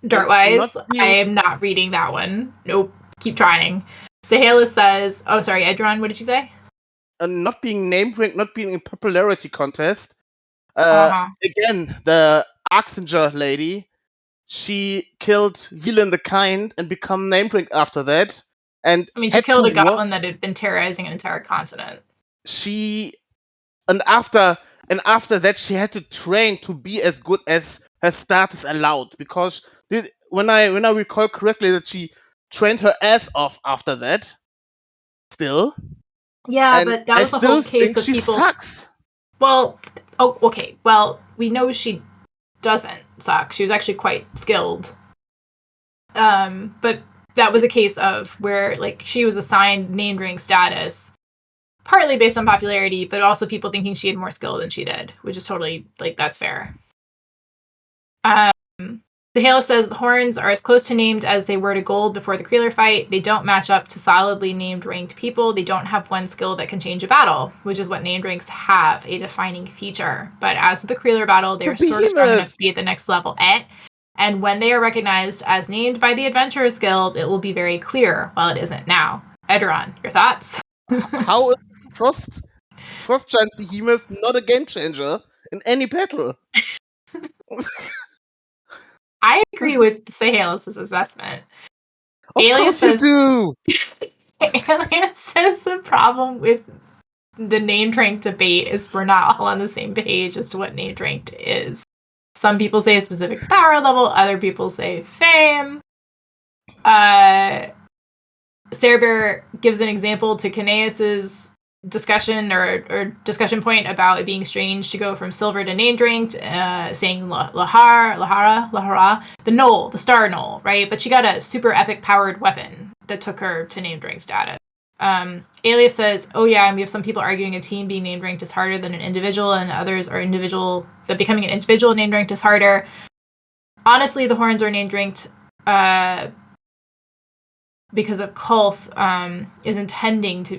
Dartwise, I am not reading that one. Nope. Keep trying. Sahalis says, oh, sorry, Eduron, what did you say? Not being named ranked, not being a popularity contest. Uh-huh. Again, the Artsynada lady, she killed Villain the Kind and become named ranked after that. And I mean, she killed a goblin that had been terrorizing an entire continent. And after that she had to train to be as good as her status allowed, because when I recall correctly that she trained her ass off after that still. Yeah, And but that I was a whole still case think of she people. sucks. Well, oh, okay. Well, we know she doesn't suck. She was actually quite skilled. But that was a case of where like she was assigned named rank status, partly based on popularity, but also people thinking she had more skill than she did, which is totally like that's fair. Sahela says the horns are as close to named as they were to gold before the Creeler fight. They don't match up to solidly named ranked people. They don't have one skill that can change a battle, which is what named ranks have, a defining feature. But as with the Creeler battle, they're sort of strong enough to be at the next level at. And when they are recognized as named by the Adventurers Guild, it will be very clear, while it isn't now. Eduron, your thoughts? How is Frost Giant Behemoth not a game changer in any battle? I agree with Sahalis' assessment. Of Alias course you says, do! Alias says the problem with the named ranked debate is we're not all on the same page as to what named ranked is. Some people say a specific power level, other people say fame. Sarah Bear gives an example to Kaneas's discussion or discussion point about it being strange to go from silver to named ranked, saying Lahara, the Knoll, the Star Knoll, right? But she got a super epic powered weapon that took her to named ranked status. Alias says, oh yeah, and we have some people arguing a team being named ranked is harder than an individual, and others are that becoming an individual named ranked is harder. Honestly, the horns are named ranked because of Kulth is intending to,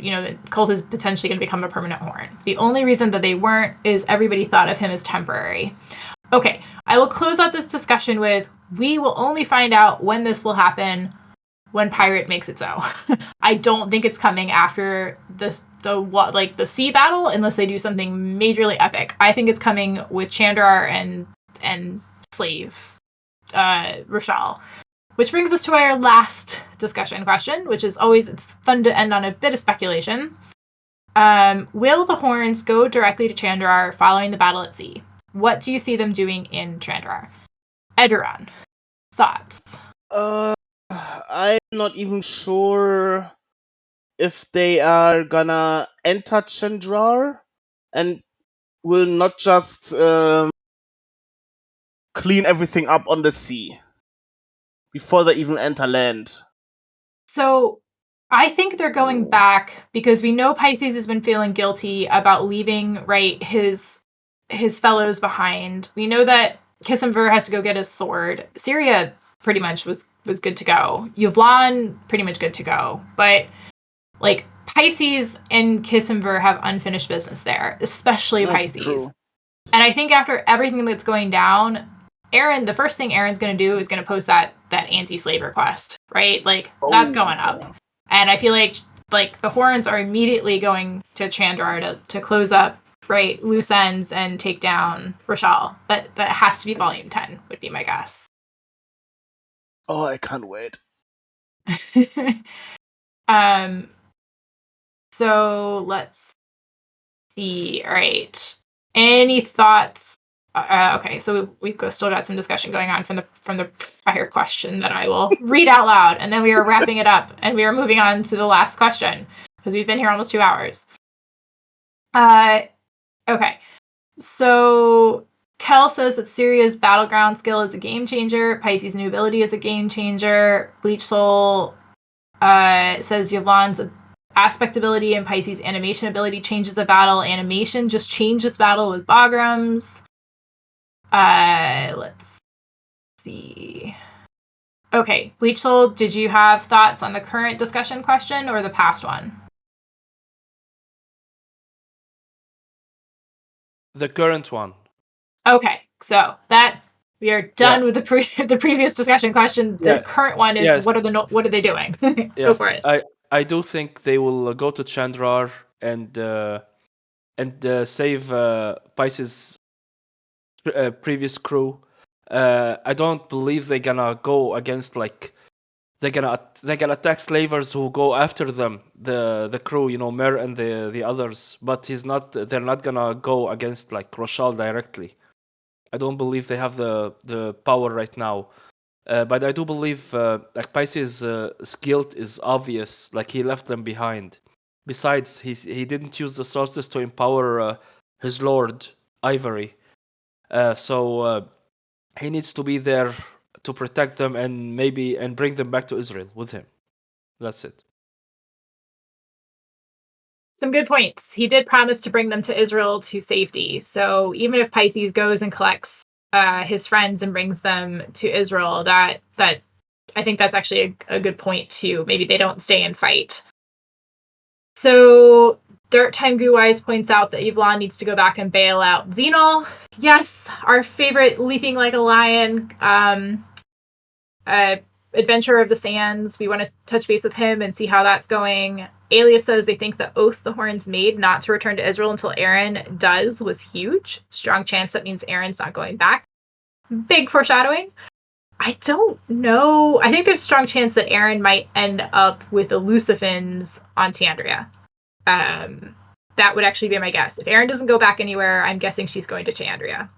Kulth is potentially going to become a permanent horn. The only reason that they weren't is everybody thought of him as temporary. Okay, I will close out this discussion with, we will only find out when this will happen when Pirate makes it so. I don't think it's coming after the sea battle unless they do something majorly epic. I think it's coming with Chandrar and Slave Rochelle. Which brings us to our last discussion question, which is always, it's fun to end on a bit of speculation. Will the horns go directly to Chandrar following the battle at sea? What do you see them doing in Chandrar? Eduron, thoughts? I'm not even sure if they are gonna enter Chandrar and will not just clean everything up on the sea before they even enter land. So I think they're going back because we know Pisces has been feeling guilty about leaving his fellows behind. We know that Kissenver has to go get his sword. Syria pretty much was was good to go. Yvonne, pretty much good to go. But like Pisces and Kissenver have unfinished business there, especially Pisces. True. And I think after everything that's going down, Aaron, the first thing Aaron's going to do is going to post that anti-slave request, right? Like that's going up. And I feel like the Horns are immediately going to Chandrar to close up, right, loose ends and take down Rochelle. That has to be volume 10 would be my guess. Oh, I can't wait. So let's see. All right. Any thoughts? Okay, so we've still got some discussion going on from the prior question that I will read out loud, and then we are wrapping it up, and we are moving on to the last question because we've been here almost 2 hours. Okay. So Kel says that Syria's battleground skill is a game changer. Pisces' new ability is a game changer. Bleach Soul says Yvonne's aspect ability and Pisces' animation ability changes the battle. Animation just changes battle with Bagrams. Let's see. Okay, Bleach Soul, did you have thoughts on the current discussion question or the past one? The current one. Okay, so that we are done with the previous discussion question. The current one is what are they doing? Go for it. I do think they will go to Chandrar and save Pisces' previous crew. I don't believe they're gonna go against they're gonna attack slavers who go after them, the crew, Mer and the others. But they're not gonna go against Rochelle directly. I don't believe they have the power right now. But I do believe Pisces' guilt is obvious. Like he left them behind. Besides, he didn't use the sources to empower his lord Ivory. So he needs to be there to protect them and bring them back to Israel with him. That's it. Some good points. He did promise to bring them to Israel to safety. So even if Pisces goes and collects his friends and brings them to Israel, that I think that's actually a good point too. Maybe they don't stay and fight. So Dirt Time Goo Eyes points out that Yvonne needs to go back and bail out Xenol. Yes, our favorite leaping like a lion adventurer of the sands. We want to touch base with him and see how that's going. Alias says they think the oath the Horns made not to return to Israel until Aaron does was huge. Strong chance that means Aaron's not going back. Big foreshadowing. I don't know. I think there's a strong chance that Aaron might end up with the Lucifins on Tiandria. That would actually be my guess. If Aaron doesn't go back anywhere, I'm guessing she's going to Tiandria.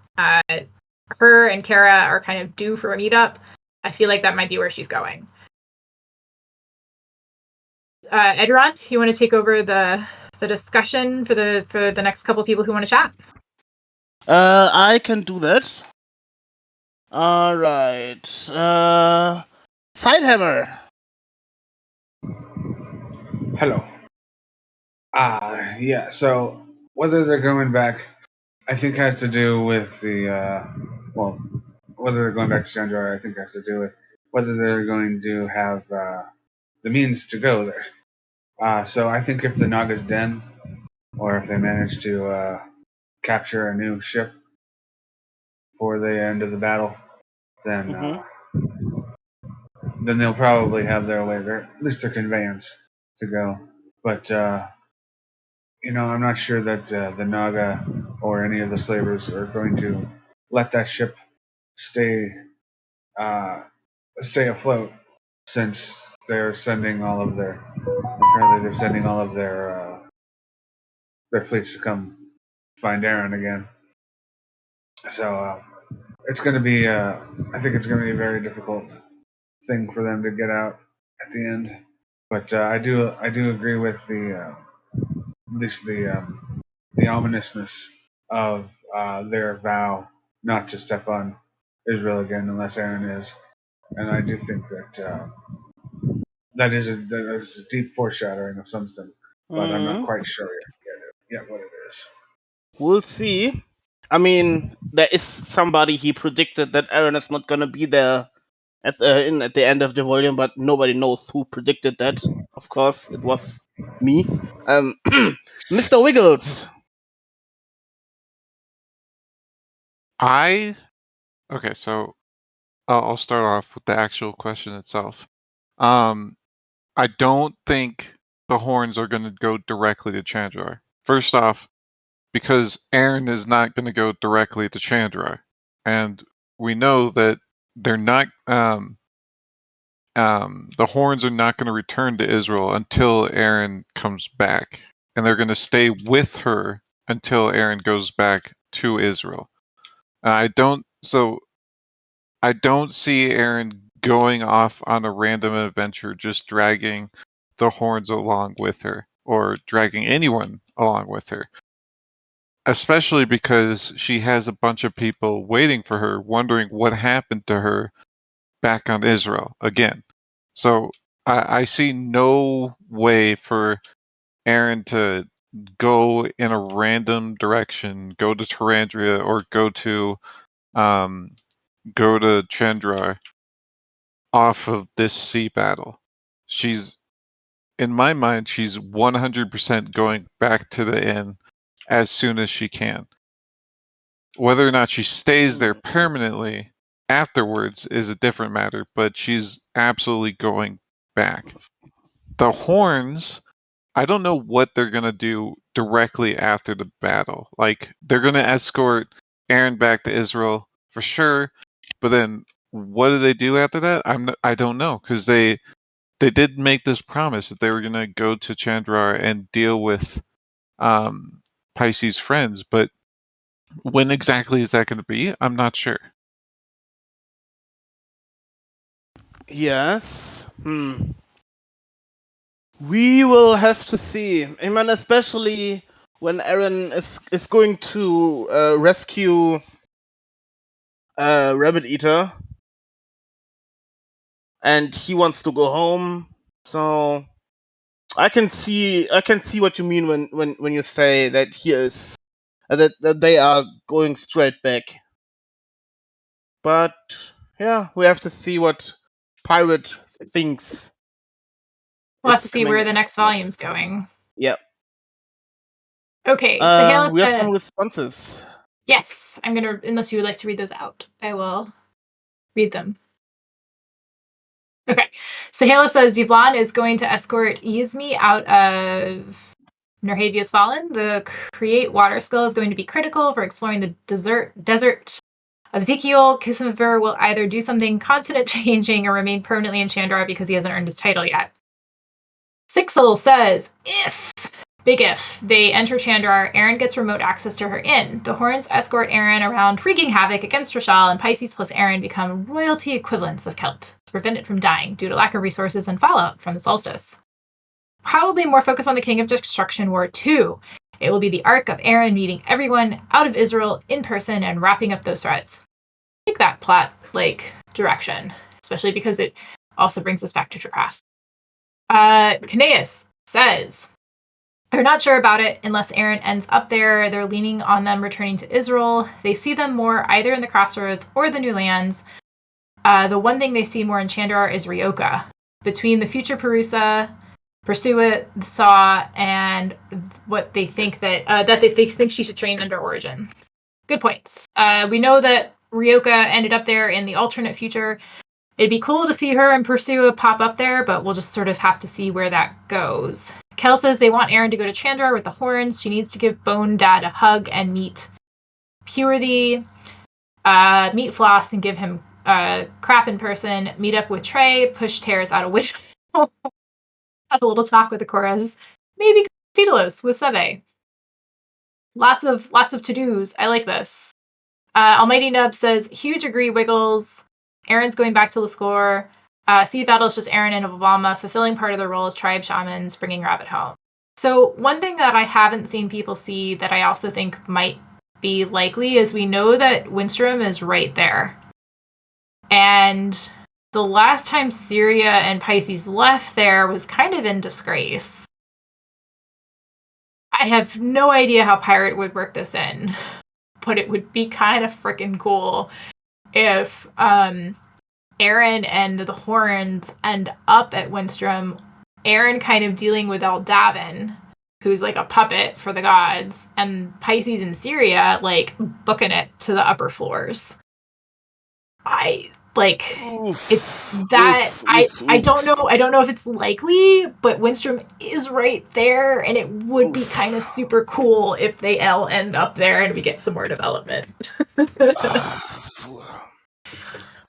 Her and Kara are kind of due for a meetup. I feel like that might be where she's going. Eduron, you want to take over the discussion for the next couple people who want to chat? I can do that. All right. Sidehammer. Hello. Yeah, so whether they're going back, I think has to do with whether they're going back to Chandra, I think has to do with whether they're going to have the means to go there. So I think if the Naga's Den, or if they manage to capture a new ship for the end of the battle, then they'll probably have their way, at least their conveyance, to go. But I'm not sure that the Naga or any of the slavers are going to let that ship stay afloat, since they're sending all of their fleets to come find Aaron again. So it's going to be I think it's going to be a very difficult thing for them to get out at the end. But I do agree with the ominousness of their vow not to step on Israel again unless Aaron is, and I do think that that is a deep foreshadowing of something, but I'm not quite sure yet what it is. We'll see. I mean, there is somebody he predicted that Aaron is not going to be there at the end of the volume, but nobody knows who predicted that. Of course, it was me. Mr. Wiggles. Okay, so I'll start off with the actual question itself. I don't think the horns are going to go directly to Chandra. First off, because Aaron is not going to go directly to Chandra, and we know that they're not. The horns are not going to return to Israel until Aaron comes back, and they're going to stay with her until Aaron goes back to Israel. I don't see Aaron going off on a random adventure, just dragging the horns along with her, or dragging anyone along with her. Especially because she has a bunch of people waiting for her, wondering what happened to her back on Israel again. So I see no way for Aaron to go in a random direction, go to Tarandria or go to Chandra off of this sea battle. In my mind, she's 100% going back to the inn as soon as she can. Whether or not she stays there permanently afterwards is a different matter, but she's absolutely going back. The horns, I don't know what they're going to do directly after the battle. Like, they're going to escort Aaron back to Israel for sure, but then what do they do after that? I don't know, because they did make this promise that they were going to go to Chandra and deal with Pisces' friends, but when exactly is that going to be? I'm not sure. Yes. We will have to see. I mean, especially when Aaron is going to rescue Rabbit Eater, and he wants to go home. So I can see what you mean when you say that he is that they are going straight back. But yeah, we have to see what Pirate thinks. We'll have to see where the next volume's going. Yep. Okay, so Hela we have said, some responses. yes, I'm gonna, unless you would like to read those out, I will read them. Okay, so Hela says Yvonne is going to escort Yizmi out of Nerhavia's Fallen. The create water skill is going to be critical for exploring the desert of Ezekiel. Kismiver will either do something continent changing or remain permanently in Chandra because he hasn't earned his title yet. Sixel says, big if, they enter Chandra, Aaron gets remote access to her inn. The Horns escort Aaron around, wreaking havoc against Rashal, and Pisces plus Aaron become royalty equivalents of Kelt to prevent it from dying due to lack of resources and fallout from the solstice. Probably more focus on the King of Destruction War 2. It will be the arc of Aaron meeting everyone out of Israel in person and wrapping up those threads. I like that plot, direction, especially because it also brings us back to Drakras. Kneas says, they're not sure about it unless Aaron ends up there. They're leaning on them returning to Israel. They see them more either in the Crossroads or the New Lands. The one thing they see more in Chandra is Ryoka. Between the future Purusa, Pursue Saw, and what they think that they think she should train under Origin. Good points. We know that Ryoka ended up there in the alternate future. It'd be cool to see her and Pursue pop up there, but we'll just sort of have to see where that goes. Kel says they want Aaron to go to Chandra with the horns. She needs to give Bone Dad a hug and meet Purity, meet Floss and give him crap in person, meet up with Trey, push Tears out of window, have a little talk with the Koras, maybe Cedalos with Seve. Lots of to-dos. I like this. Almighty Nub says, huge agree, Wiggles. Aaron's going back to Lascore. Sea Battle is just Aaron and Obama fulfilling part of their role as tribe shamans, bringing Rabbit home. So one thing that I haven't seen people see that I also think might be likely is we know that Windstrom is right there. And the last time Syria and Pisces left there was kind of in disgrace. I have no idea how Pirate would work this in, but it would be kind of freaking cool if Aaron and the Horns end up at Windstrom, Aaron kind of dealing with Eldavin, who's like a puppet for the gods, and Pisces and Syria like booking it to the upper floors. It's that I don't know if it's likely, but Windstrom is right there, and it would be kind of super cool if they all end up there and we get some more development.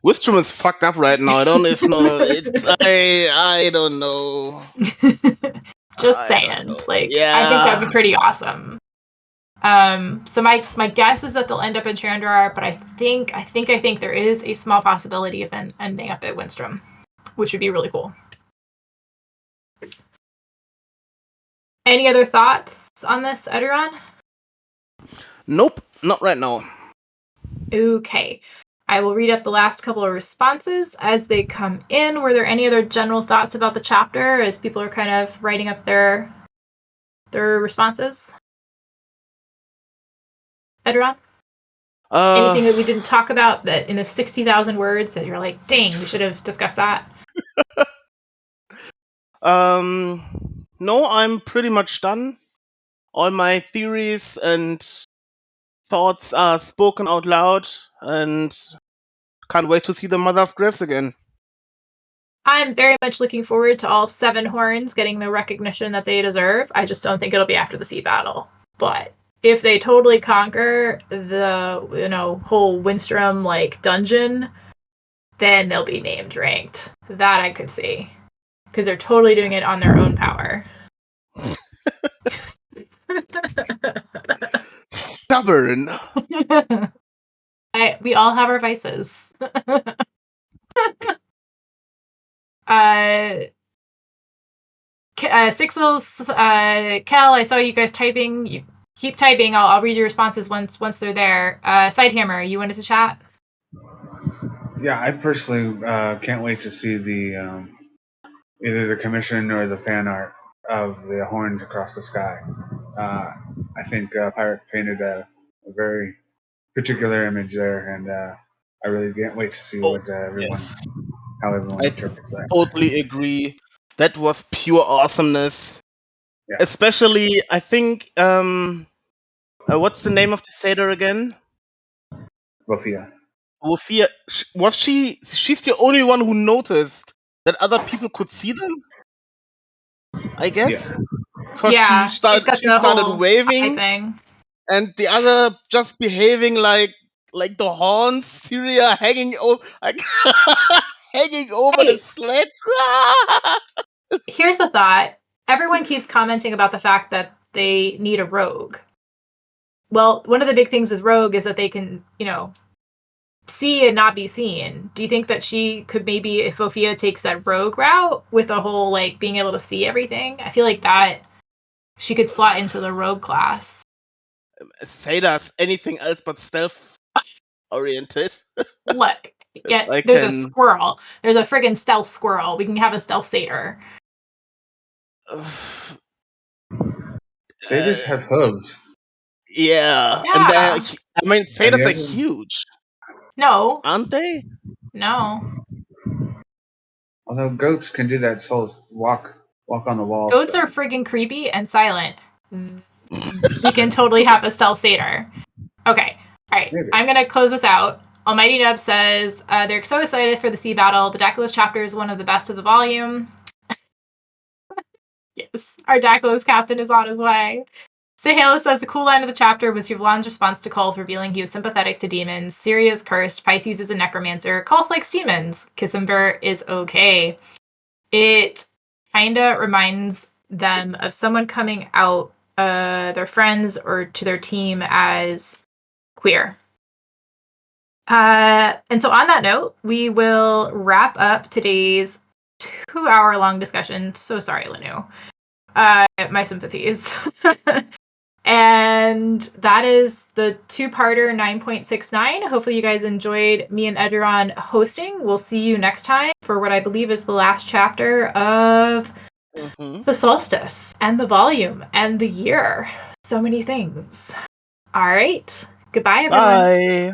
Wistrom is fucked up right now. I don't even know. I don't know. Just saying. Yeah. I think that'd be pretty awesome. So my guess is that they'll end up in Chandrar, but I think there is a small possibility of ending up at Windstrom, which would be really cool. Any other thoughts on this, Eduron? Nope, not right now. Okay. I will read up the last couple of responses as they come in. Were there any other general thoughts about the chapter as people are kind of writing up their responses? Eduron? Anything that we didn't talk about that in the 60,000 words that you're like, dang, we should have discussed that? No, I'm pretty much done. All my theories and thoughts are spoken out loud, and can't wait to see the Mother of Graves again. I'm very much looking forward to all 7 horns getting the recognition that they deserve. I just don't think it'll be after the sea battle. But if they totally conquer the, whole Windstrom, dungeon, then they'll be named ranked. That I could see. Because they're totally doing it on their own power. Stubborn. We all have our vices. Sixels, Kel, I saw you guys typing. You keep typing. I'll read your responses once they're there. Sidehammer, you wanted to chat? Yeah, I personally can't wait to see the either the commission or the fan art of the horns across the sky. I think Pirate painted a very particular image there, and I really can't wait to see what how everyone interprets that. Totally agree. That was pure awesomeness. Yeah. Especially, I think, what's the name of the satyr again? Wofia. Wofia. She's the only one who noticed that other people could see them? I guess? Because Yeah, she started waving, thing. and the other just behaving like the horns, Syria hanging over, hanging over the sled. Here's the thought. Everyone keeps commenting about the fact that they need a rogue. Well, one of the big things with rogue is that they can, see and not be seen. Do you think that she could maybe, if Wofia takes that rogue route with a whole, being able to see everything, I feel like that she could slot into the rogue class. Satyrs, anything else but stealth oriented. Look, there's a squirrel. There's a friggin' stealth squirrel. We can have a stealth satyr. Satyrs have hooves. Yeah. And satyrs are huge. No. Aren't they? No. Although goats can do that whole walk on the wall. Goats are friggin' creepy and silent. We can totally have a stealth satyr. Okay. All right. Maybe. I'm going to close this out. Almighty Nub says, they're so excited for the sea battle. The Dakilos chapter is one of the best of the volume. Yes. Our Dakilos captain is on his way. Sahela says, the cool line of the chapter was Yvonne's response to Kolth, revealing he was sympathetic to demons. Syria is cursed. Pisces is a necromancer. Kolth likes demons. Kissimver is okay. It kind of reminds them of someone coming out, their friends or to their team as queer. And so on that note, we will wrap up today's 2-hour-long discussion. So sorry, Lanu. My sympathies. And that is the 2-parter 9.69. Hopefully you guys enjoyed me and Eduron hosting. We'll see you next time for what I believe is the last chapter of the solstice and the volume and the year. So many things. All right. Goodbye, everyone. Bye.